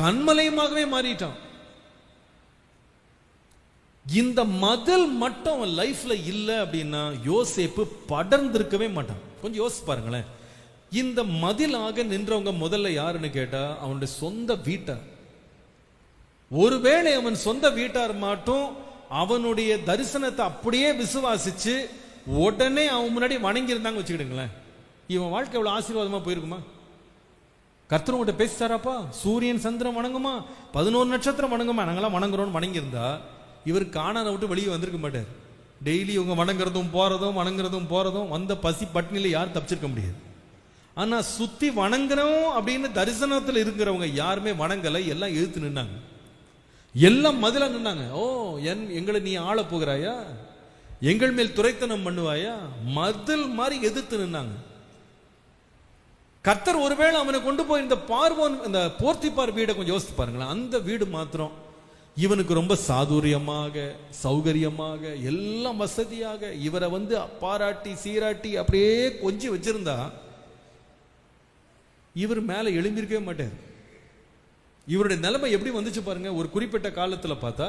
Speaker 1: கண்மலையுமாகவே மாறிட்டான். இந்த மதில் மட்டும் அவன் லைஃப்ல இல்ல அப்படின்னா யோசேப்பு படர்ந்திருக்கவே மாட்டான். கொஞ்சம் யோசிச்சு பாருங்களேன். இந்த மதிலாக நின்றவங்க முதல்ல யாருன்னு கேட்டா அவனுடைய சொந்த வீட்டார். ஒருவேளை அவன் சொந்த வீட்டார் மட்டும் அவனுடைய தரிசனத்தை அப்படியே விசுவாசிச்சு உடனே அவன் முன்னாடி வணங்கி இருந்தாங்க வச்சுக்கிடுங்களேன், இவன் வாழ்க்கை எவ்வளவு ஆசீர்வாதமா போயிருக்குமா? கர்த்தர் உங்கள்கிட்ட பேசிட்டாராப்பா, சூரியன் சந்திரன் வணங்குமா, 11 நட்சத்திரம் வணங்குமா, நாங்களாம் வணங்குறோம்னு வணங்கியிருந்தா இவர் காணாத விட்டு வெளியே வந்திருக்க மாட்டார். டெய்லி இவங்க வணங்குறதும் போறதும் வந்த பசி பட்டினில யாரும் தப்பிச்சிருக்க முடியாது. ஆனா சுத்தி வணங்குறோம் அப்படின்னு தரிசனத்தில் இருக்கிறவங்க யாருமே வணங்கலை, எல்லாம் எழுத்து நின்னாங்க, எல்லாம் மதில நின்னாங்க. ஓ, எங்களை நீ ஆள போகிறாயா, எங்கள் மேல் துரைத்தனம் பண்ணுவாயா, மதில் மாதிரி எதிர்த்து நின்னாங்க. கர்த்தர் ஒருவேளை அவனை கொண்டு போய் இந்த பார்வோன், இந்த போர்த்திபார் வீடை கொஞ்சம் யோசித்து பாருங்களேன். அந்த வீடு மாத்திரம் இவனுக்கு ரொம்ப சாதுரியமாக, சௌகரியமாக, எல்லாம் வசதியாக இவரை பாராட்டி சீராட்டி அப்படியே கொஞ்சம் வச்சிருந்தா இவர் மேல எழும்பியிருக்கவே மாட்டார். இவருடைய நிலைமை எப்படி வந்துச்சு பாருங்க. ஒரு குறிப்பிட்ட காலத்துல பார்த்தா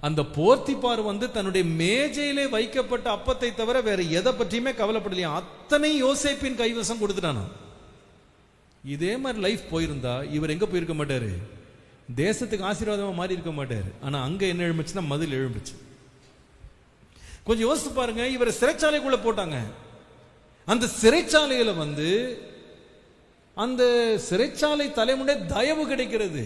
Speaker 1: அந்த போர்த்திபார் தன்னுடைய மேஜையிலே வைக்கப்பட்ட அப்பத்தை தவிர வேற எதை பற்றியுமே கவலைப்படலையா, அத்தனை யோசேப்பின் கைவசம் கொடுத்துட்டானா. இதே மாதிரி லைஃப் போயிருந்தா இவர் எங்க போயிருக்க மாட்டாரு, தேசத்துக்கு ஆசீர்வாதமா மாறி இருக்க மாட்டாரு. ஆனா அங்க என்ன எழும்பிச்சுன்னா மதில் எழும்பிச்சு. கொஞ்சம் யோசித்து பாருங்க. இவரை சிறைச்சாலைக்குள்ள போட்டாங்க. அந்த சிறைச்சாலையில அந்த சிறைச்சாலை தலைமுறை தயவு கிடைக்கிறது.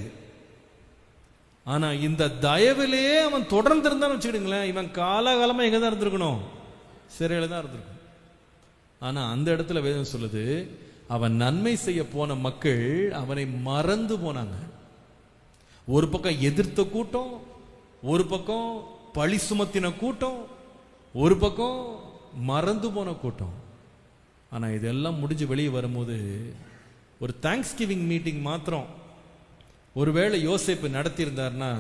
Speaker 1: ஆனா இந்த தயவிலே அவன் தொடர்ந்து இருந்தான்னு வச்சுக்கிடுங்களேன், இவன் காலகாலமா எங்க தான் இருந்திருக்கணும், சிறையில தான் இருந்திருக்கணும். ஆனா அந்த இடத்துல வேதம் சொல்லுது, அவன் நன்மை செய்ய போன மக்கள் அவனை மறந்து போனாங்க. ஒரு பக்கம் எதிர்த்த கூட்டம், ஒரு பக்கம் பழி சுமத்தின கூட்டம், ஒரு பக்கம் மறந்து போன கூட்டம். ஆனா இதெல்லாம் முடிஞ்சு வெளியே வரும்போது ஒரு தேங்க்ஸ் கிவிங் மீட்டிங் மாத்திரம் ஒருவேளை யோசேப்பு நடத்தியிருந்தார்னா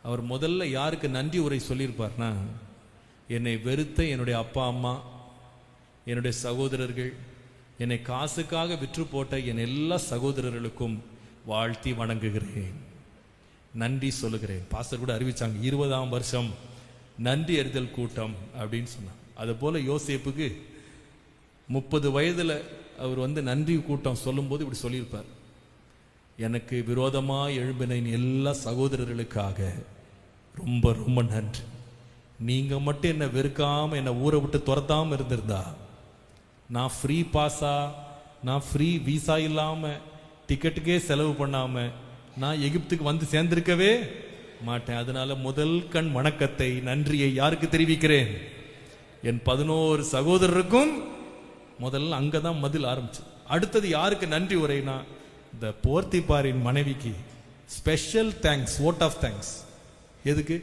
Speaker 1: அவர் முதல்ல யாருக்கு நன்றி உரை சொல்லியிருப்பார்னா, என்னை வெறுத்த என்னுடைய அப்பா அம்மா, என்னுடைய சகோதரர்கள், என்னை காசுக்காக விற்று போட்ட என் எல்லா சகோதரர்களுக்கும் வாழ்த்தி வணங்குகிறேன், நன்றி சொல்லுகிறேன். பாஸ்டர் கூட அறிவிச்சாங்க 20ஆம் வருஷம் நன்றி அறிதல் கூட்டம் அப்படின்னு சொன்னாங்க. அது போல யோசேப்புக்கு 30 வயதுல அவர் நன்றி கூட்டம் சொல்லும் போது இப்படி சொல்லியிருப்பார், எனக்கு விரோதமா எழும்பின எல்லா சகோதரர்களுக்காக ரொம்ப ரொம்ப நன்றி. நீங்க மட்டும் என்ன வெறுக்காம என்ன ஊரை விட்டு துரத்தாம இருந்திருந்தா நான் ஃப்ரீ பாஸா, நான் ஃப்ரீ விசா இல்லாம டிக்கெட்டுக்கே செலவு பண்ணாம நான் எகிப்துக்கு சேர்ந்திருக்கவே மாட்டேன். அதனால முதல் கண் வணக்கத்தை, நன்றியை யாருக்கு தெரிவிக்கிறேன், என் 11 சகோதரருக்கும். முதல்ல அங்கதான் மதில் ஆரம்பிச்சு. அடுத்தது யாருக்கு நன்றி உரைனா, இந்த போர்த்திபாரின் மனைவிக்கு special thanks, vote of thanks. எதுக்கு?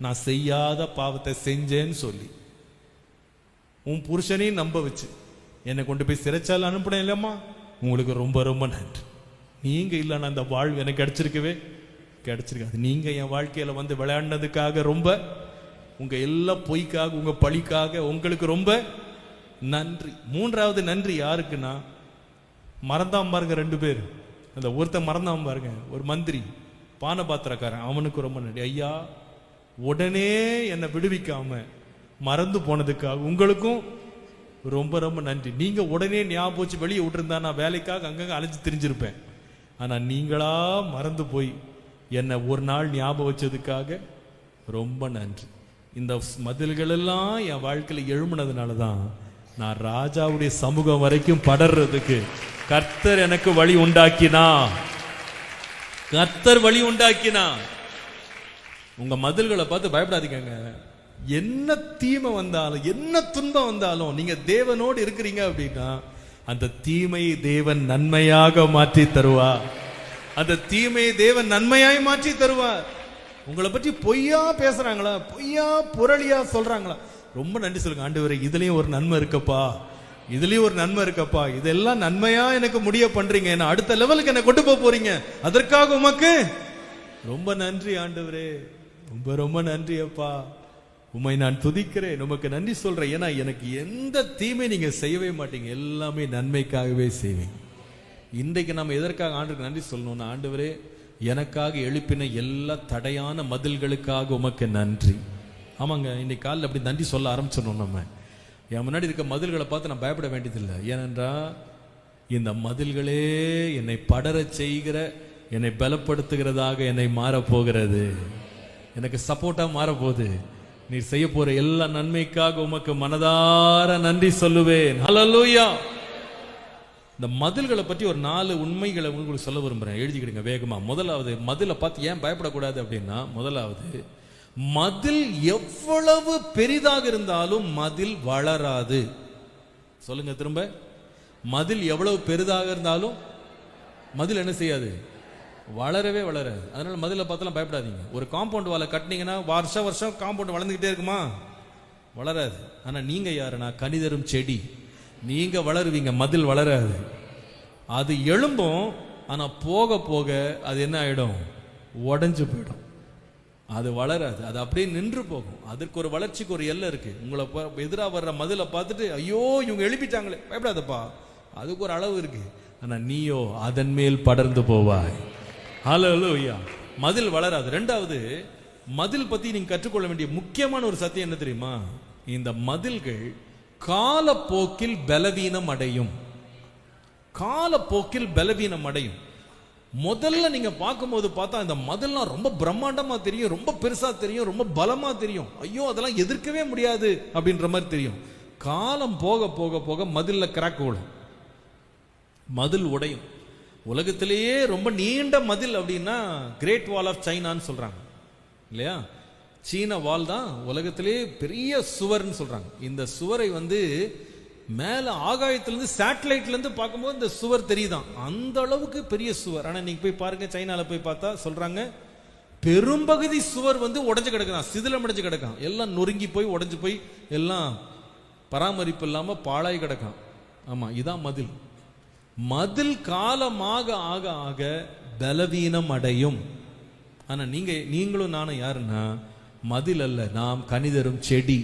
Speaker 1: நான் செய்யாத பாவத்தை செஞ்சேன்னு சொல்லி உன் புருஷனையும் நம்ப வச்சு என்னை கொண்டு போய் சிறைச்சால அனுப்பினேன் இல்லம்மா, உங்களுக்கு ரொம்ப ரொம்ப நன்றி. நீங்க இல்லைன்னா அந்த வாழ்வு எனக்கு கிடைச்சிருக்காது. நீங்க என் வாழ்க்கையில விளையாடினதுக்காக ரொம்ப, உங்க எல்லா பொய்க்காக, உங்க பழிக்காக உங்களுக்கு ரொம்ப நன்றி. 3வது நன்றி யாருக்குன்னா, மறந்தாம பாருங்க 2 பேர். அந்த ஒருத்தன் மறந்தாம பாருங்க, ஒரு மந்திரி பானபாத்திரக்காரன், அவனுக்கு ரொம்ப நன்றி. ஐயா, உடனே என்னை விடுவிக்காம மறந்து போனதுக்காக உங்களுக்கும் ரொம்ப ரொம்ப நன்றி. நீங்க உடனே ஞாபகம் வச்சு வெளியே விட்டுருந்தா நான் வேலைக்காக அங்கங்க அலைஞ்சு திரிஞ்சிருப்பேன். ஆனா நீங்களா மறந்து போய் என்னை ஒரு நாள் ஞாபகம் வச்சதுக்காக ரொம்ப நன்றி. இந்த மதில்கள் எல்லாம் என் வாழ்க்கையில எழும்பினதுனாலதான் நான் ராஜாவுடைய சமூகம் வரைக்கும் படர்றதுக்கு கர்த்தர் எனக்கு வழி உண்டாக்கினா. கர்த்தர் வழி உண்டாக்கினா. உங்க மதில்களை பார்த்து பயப்படாதீங்க. என்ன தீமை வந்தாலும், என்ன துன்பம் வந்தாலும், நீங்க தேவனோடு இருக்கிறீங்க அப்படின்னா அந்த தீமையை தேவன் நன்மையாக மாற்றி தருவார். அந்த தீமையை தேவன் நன்மையாய் மாற்றி தருவார். உங்களை பற்றி பொய்யா பேசுறாங்களா, பொய்யா புரளியா சொல்றாங்களா, ரொம்ப நன்றி சொல்லுங்க. ஆண்டவரே, இதுலயும் ஒரு நன்மை இருக்கப்பா, இதுலயும் ஒரு நன்மை இருக்கப்பா, இதெல்லாம் நன்மையா எனக்கு முடிய பண்றீங்க, என்ன அடுத்த லெவலுக்கு என்ன கொண்டு போறீங்க, அதற்காக உமக்கு ரொம்ப நன்றி ஆண்டவரே, ரொம்ப ரொம்ப நன்றி அப்பா, உம்மை நான் துதிக்கிறேன், உமக்கு நன்றி சொல்றேன். ஏன்னா எனக்கு எந்த தீமை நீங்க செய்யவே மாட்டீங்க, எல்லாமே நன்மைக்காகவே செய்வீங்க. இன்றைக்கு நம்ம எதற்காக ஆண்டுக்கு நன்றி சொல்லணும்னா, ஆண்டவரே எனக்காக எழுப்பின எல்லா தடையான மதில்களுக்காக உமக்கு நன்றி. ஆமாங்க, இன்னைக்கு காலையில் அப்படி நன்றி சொல்ல ஆரம்பிச்சிடணும். நம்ம என் முன்னாடி இருக்க மதில்களை பார்த்து நான் பயப்பட வேண்டியதில்லை. ஏனென்றால் இந்த மதில்களே என்னை படர செய்கிற, என்னை பலப்படுத்துகிறதாக என்னை மாறப்போகிறது, எனக்கு சப்போர்ட்டா மாறப்போகுது. நீர் செய்ய போற எல்லா நன்மைக்காக உமக்கு மனதார நன்றி சொல்லுவேன். ஹல்லேலூயா. இந்த மதில்களை பற்றி ஒரு 4 உண்மைகளை உங்களுக்கு சொல்ல விரும்புறேன், எழுதிக்கிடுங்க வேகமா. முதலாவது, மதிலை பார்த்து ஏன் பயப்படக்கூடாது அப்படின்னா, முதலாவது, மதில் எவ்வளவு பெரிதாக இருந்தாலும் மதில் வளராது. சொல்லுங்க திரும்ப, மதில் எவ்வளவு பெரிதாக இருந்தாலும் மதில் என்ன செய்யாது, வளரவே வளராது. அதனால மதிலை பார்த்தாலும் பயப்படாதீங்க. ஒரு காம்பவுண்ட் வாலை கட்டினீங்கன்னா வருஷம் காம்பவுண்ட் வளர்ந்துகிட்டே இருக்குமா? வளராது. ஆனா நீங்க யாருன்னா கனிதரும் செடி, நீங்க வளருவீங்க, மதில் வளராது. அது எழும்பும், ஆனா போக போக அது என்ன ஆயிடும், உடைஞ்சு போயிடும், அது வளராது, அது அப்படியே நின்று போகும். அதற்கு ஒரு வளர்ச்சிக்கு ஒரு எல்லை இருக்கு. உங்களை எதிராக வர்ற மதிலை பார்த்துட்டு ஐயோ இவங்க எழுப்பிட்டாங்களே, பயப்படாதப்பா, அதுக்கு ஒரு அளவு இருக்கு. ஆனா நீயோ அதன் மேல் படர்ந்து போவாய். ஹல்லேலூயா. மதில் வளராது. ரெண்டாவது, மதில் பத்தி நீங்க கற்றுக்கொள்ள வேண்டிய முக்கியமான ஒரு சத்தியம் என்ன தெரியுமா? இந்த மதில்கள் காலப்போக்கில் பலவீனம் அடையும். காலப்போக்கில் பலவீனம் அடையும். முதல்ல நீங்க பார்க்கும்போது பார்த்தா இந்த மதில்லாம் ரொம்ப பிரம்மாண்டமா தெரியும், ரொம்ப பெருசா தெரியும், ரொம்ப பலமா தெரியும், ஐயோ அதெல்லாம் எதிர்க்கவே முடியாது அப்படின்ற மாதிரி தெரியும். காலம் போக போக போக மதில்ல கிராக் விடும், மதில் உடையும். உலகத்திலேயே ரொம்ப நீண்ட மதில் அப்படின்னா கிரேட் வால் ஆஃப் சைனான்னு சொல்றாங்க இல்லையா? சீன வால் தான் உலகத்திலே பெரிய சுவர்னு சொல்றாங்க. இந்த சுவரை மேல ஆகாயத்திலிருந்து சேட்டலைட்ல இருந்து பார்க்கும்போது இந்த சுவர் தெரியுதான், அந்த அளவுக்கு பெரிய சுவர். ஆனா நீங்க போய் பாருங்க, சைனால போய் பார்த்தா சொல்றாங்க பெரும்பகுதி சுவர் உடைஞ்சு கிடக்கான், சிதிலம் அடைஞ்சு கிடக்கான், எல்லாம் நொறுங்கி போய் உடைஞ்சு போய் எல்லாம் பராமரிப்பு இல்லாம பாழாய் கிடக்கான். ஆமா, இதான் மதில். மதில் காலமாக ஆக ஆக பலவீனம் அடையும். ஆனா நீங்களும் நானும் யாருன்னா மதில் அல்ல, நாம் கனிதரும் செடி.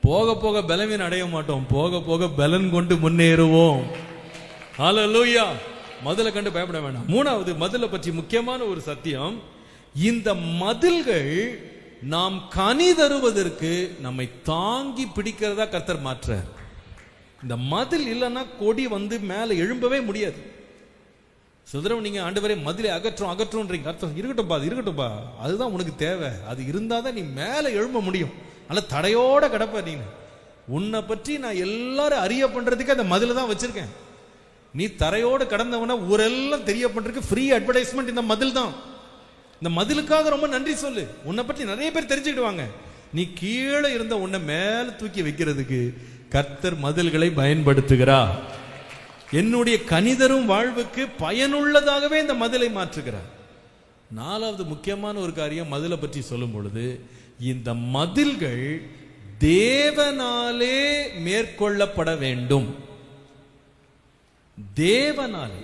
Speaker 1: போக போக பலவீனம் அடைய மாட்டோம், போக போக பலன் கொண்டு முன்னேறுவோம். ஹல்லேலூயா. மதிலை கண்டு பயப்பட வேண்டாம். மூணாவது, மதிலை பற்றி முக்கியமான ஒரு சத்தியம், இந்த மதில்கள் நாம் கனி தருவதற்கு நம்மை தாங்கி பிடிக்கிறதா கர்த்தர் மாற்றார். இந்த மதில் இல்லைன்னா கொடி மேல எழும்பவே முடியாது. சுதரம் நீங்க ஆண்டவரே மதிலை அகற்றோன்றீங்க, அர்த்தம் இருக்கட்டும்பா, அதுதான் உனக்கு தேவை, அது இருந்தாதான் நீ மேல எழும்ப முடியும். அல்ல தடையோட கிடப்ப. நீ உன்னை பற்றி நான் எல்லாரும் அறிய பண்றதுக்கு அந்த மதில தான் வச்சிருக்கேன். நீ தரையோடு கடந்தவன ஊரெல்லாம் தெரிய பண்றதுக்கு ஃப்ரீ அட்வர்டைஸ்மெண்ட் இந்த மதில் தான். இந்த மதிலுக்காக ரொம்ப நன்றி சொல்லு. உன்னை பற்றி நிறைய பேர் தெரிஞ்சுக்கிடுவாங்க. நீ கீழே இருந்த உன்னை மேல தூக்கி வைக்கிறதுக்கு கர்த்தர் மதில்களை பயன்படுத்துகிறார். என்னுடைய கனிதரும் வாழ்வுக்கு பயனுள்ளதாகவே இந்த மதிலை மாற்றுகிறார். நாலாவது முக்கியமான ஒரு காரியம் மதிலை பற்றி சொல்லும் பொழுது, இந்த மதில்கள் தேவனாலே மேற்கொள்ளப்பட வேண்டும். தேவனாலே.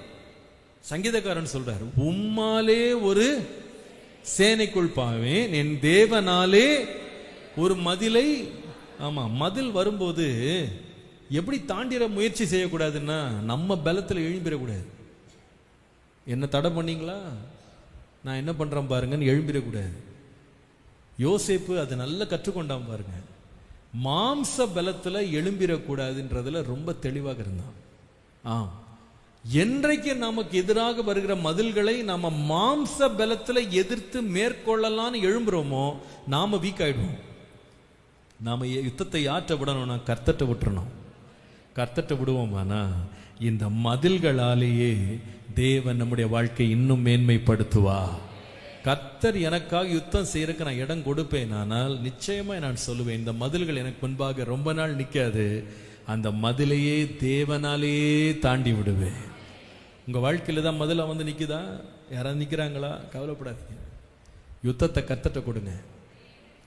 Speaker 1: சங்கீதக்காரன் சொல்றார், உம்மாலே ஒரு சேனைக்குள் பாவேன், என் தேவனாலே ஒரு மதிலை. ஆமா, மதில் வரும்போது எப்படி தாண்டிட முயற்சி செய்யக்கூடாதுன்னா நம்ம பலத்தில் எழும்பிடக்கூடாது. என்ன தடை பண்ணீங்களா, நான் என்ன பண்றேன் பாருங்கன்னு எழும்பிடக்கூடாது. யோசேப்பு அதை நல்லா கற்றுக்கொண்டான் பாருங்க. மாம்ச பலத்துல எழும்பிடக்கூடாதுன்றதுல ரொம்ப தெளிவாக இருந்தான். என்றைக்கு நமக்கு எதிராக வருகிற மதில்களை நாம மாம்ச பலத்துல எதிர்த்து மேற்கொள்ளலான்னு எழும்புறோமோ நாம வீக் ஆயிடுவோம். நாம யுத்தத்தை யாற்ற விடணும்னா கர்த்தட்ட விட்டுறணும். கர்த்தட்ட விடுவோமானா இந்த மதில்களாலேயே தேவன் நம்முடைய வாழ்க்கை இன்னும் மேன்மைப்படுத்துவா. கர்த்தர் எனக்காக யுத்தம் செய்யறதுக்கு நான் இடம் கொடுப்பேன். ஆனால் நிச்சயமா நான் சொல்லுவேன், இந்த மதில்கள் எனக்கு முன்பாக ரொம்ப நாள் நிக்காது. அந்த மதிலையே தேவனாலேயே தாண்டி விடுவேன். உங்க வாழ்க்கையில தான் மதில நிக்குதா? யாராவது நிக்கிறாங்களா? கவலைப்படாதீங்க. யுத்தத்தை கர்த்தட்ட கொடுங்க.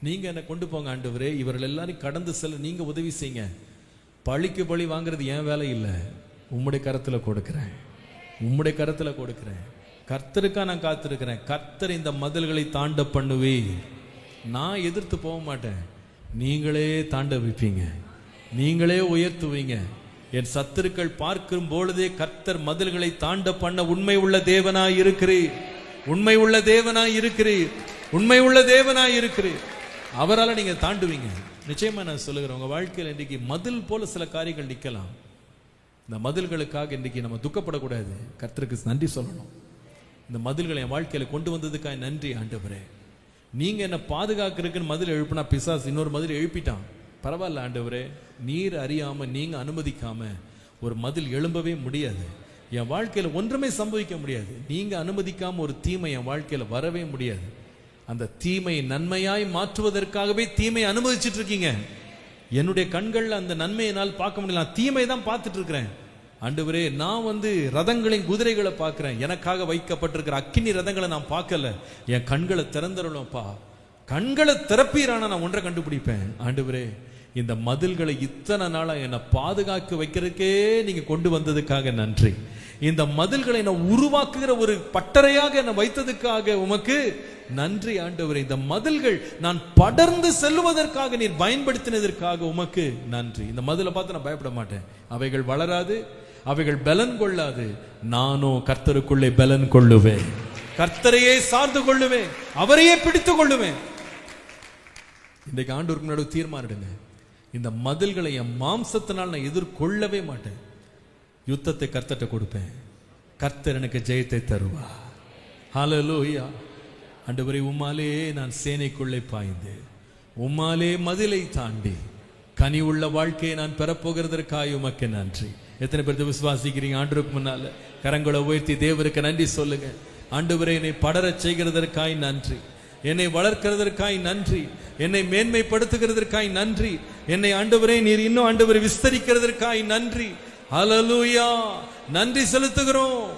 Speaker 1: நீங்க என்ன கொண்டு போங்க ஆண்டவரே, இவர்கள் எல்லாரும் கடந்து செல்ல நீங்க உதவி செய்யுங்க. பழிக்கு பழி வாங்குறது என் வேலை இல்லை, உம்முடைய கரத்துல கொடுக்கிறேன், உம்முடைய கரத்துல கொடுக்கிறேன். கர்த்தருக்கா நான் காத்திருக்கிறேன். கர்த்தர் இந்த மதில்களை தாண்ட பண்ணுவே. நான் எதிர்த்து போக மாட்டேன், நீங்களே தாண்ட வைப்பீங்க, நீங்களே உயர்த்துவீங்க. என் சத்துருக்கள் பார்க்கும் பொழுதே கர்த்தர் மதில்களை தாண்ட பண்ண உண்மை உள்ள தேவனாய் இருக்கிறீர், உண்மை உள்ள தேவனாய் இருக்கிறீர், உண்மை உள்ள தேவனாய் இருக்கிறீர். அவரால் நீங்க தாண்டுவீங்க. நிச்சயமா நான் சொல்லுகிறேன், உங்க வாழ்க்கையில் இன்றைக்கு மதில் போல சில காரியங்கள் நிற்கலாம். இந்த மதில்களுக்காக இன்றைக்கு நம்ம துக்கப்படக்கூடாது, கர்த்தருக்கு நன்றி சொல்லணும். இந்த மதில்களை என் வாழ்க்கையில கொண்டு வந்ததுக்காக நன்றி ஆண்டவரே. நீங்க என்ன பாதுகாக்கிறதுக்குன்னு மதில் எழுப்பினா பிசாசு இன்னொரு மதில் எழுப்பிட்டான். பரவாயில்ல ஆண்டவரே, நீர் அறியாம நீங்க அனுமதிக்காம ஒரு மதில் எழும்பவே முடியாது. என் வாழ்க்கையில ஒன்றுமே சம்பவிக்க முடியாது. நீங்க அனுமதிக்காம ஒரு தீமை என் வாழ்க்கையில வரவே முடியாது. அந்த தீமையை நன்மையாய் மாற்றுவதற்காகவே தீமையை அனுமதிச்சுட்டு இருக்கீங்க. என்னுடைய கண்கள்ல அந்த நன்மையினால் பார்க்க முடியல, தீமை தான் பார்த்துட்டு இருக்கிறேன். ஆண்டவரே, நான் ரதங்களையும் குதிரைகளை பார்க்கிறேன், எனக்காக வைக்கப்பட்டிருக்கிற அக்கினி ரதங்களை நான் பார்க்கல. என் கண்களை திறந்துடணும்ப்பா, கண்களை திறப்பீரான நான் ஒன்றை கண்டுபிடிப்பேன். ஆண்டவரே, இந்த மதில்களை இத்தனை நாளா என்னை பாதுகாக்க வைக்கிறதுக்கே நீங்க கொண்டு வந்ததுக்காக நன்றி. இந்த மதில்களை என்னை உருவாக்குகிற ஒரு பட்டறையாக என்னை வைத்ததுக்காக உமக்கு நன்றி ஆண்டவரே. இந்த மதில்கள் நான் படர்ந்து செல்வதற்காக நீர் பயன்படுத்தினதற்காக உமக்கு நன்றி. இந்த மதிலை பார்த்து நான் பயப்பட மாட்டேன். அவைகள் வளராது, அவைகள் பலன் கொள்ளாது. நானோ கர்த்தருக்குள்ளே பலன் கொள்ளுவேன், கர்த்தரையே சார்ந்து கொள்ளுவேன், அவரையே பிடித்துக் கொள்ளுவேன். இன்றைக்கு ஆண்டவருக்கு முன்னாடி தீர்மானிடுங்க, இந்த மதில்களை என் மாம்சத்தினால் நான் எதிர்கொள்ளவே மாட்டேன். யுத்தத்தை கர்த்தர்ட்ட கொடுப்பேன், கர்த்தர் எனக்கு ஜெயத்தை தருவா. ஹல்லேலூயா. ஆண்டவரே, உம்மாலே நான் சேனைக்குள்ளே பாய்ந்து, உம்மாலே மதிலை தாண்டி கனி உள்ள வாழ்க்கையை நான் பெறப்போகிறதற்காக உமக்கு நன்றி. எத்தனை பேர் விசுவாசிக்கிறீங்க? ஆண்டவருக்கு முன்னால கரங்களை உயர்த்தி தேவருக்கு நன்றி சொல்லுங்க. ஆண்டவரே, என்னை படரச் செய்கிறதற்காய் நன்றி, என்னை வளர்க்கிறதற்காய் நன்றி, என்னை மேன்மைப்படுத்துகிறதற்காய் நன்றி, என்னை ஆண்டவரே நீர் இன்னும் ஆண்டவரை விஸ்தரிக்கிறதற்காய் நன்றி. ஹல்லேலூயா, நன்றி செலுத்துகிறோம்.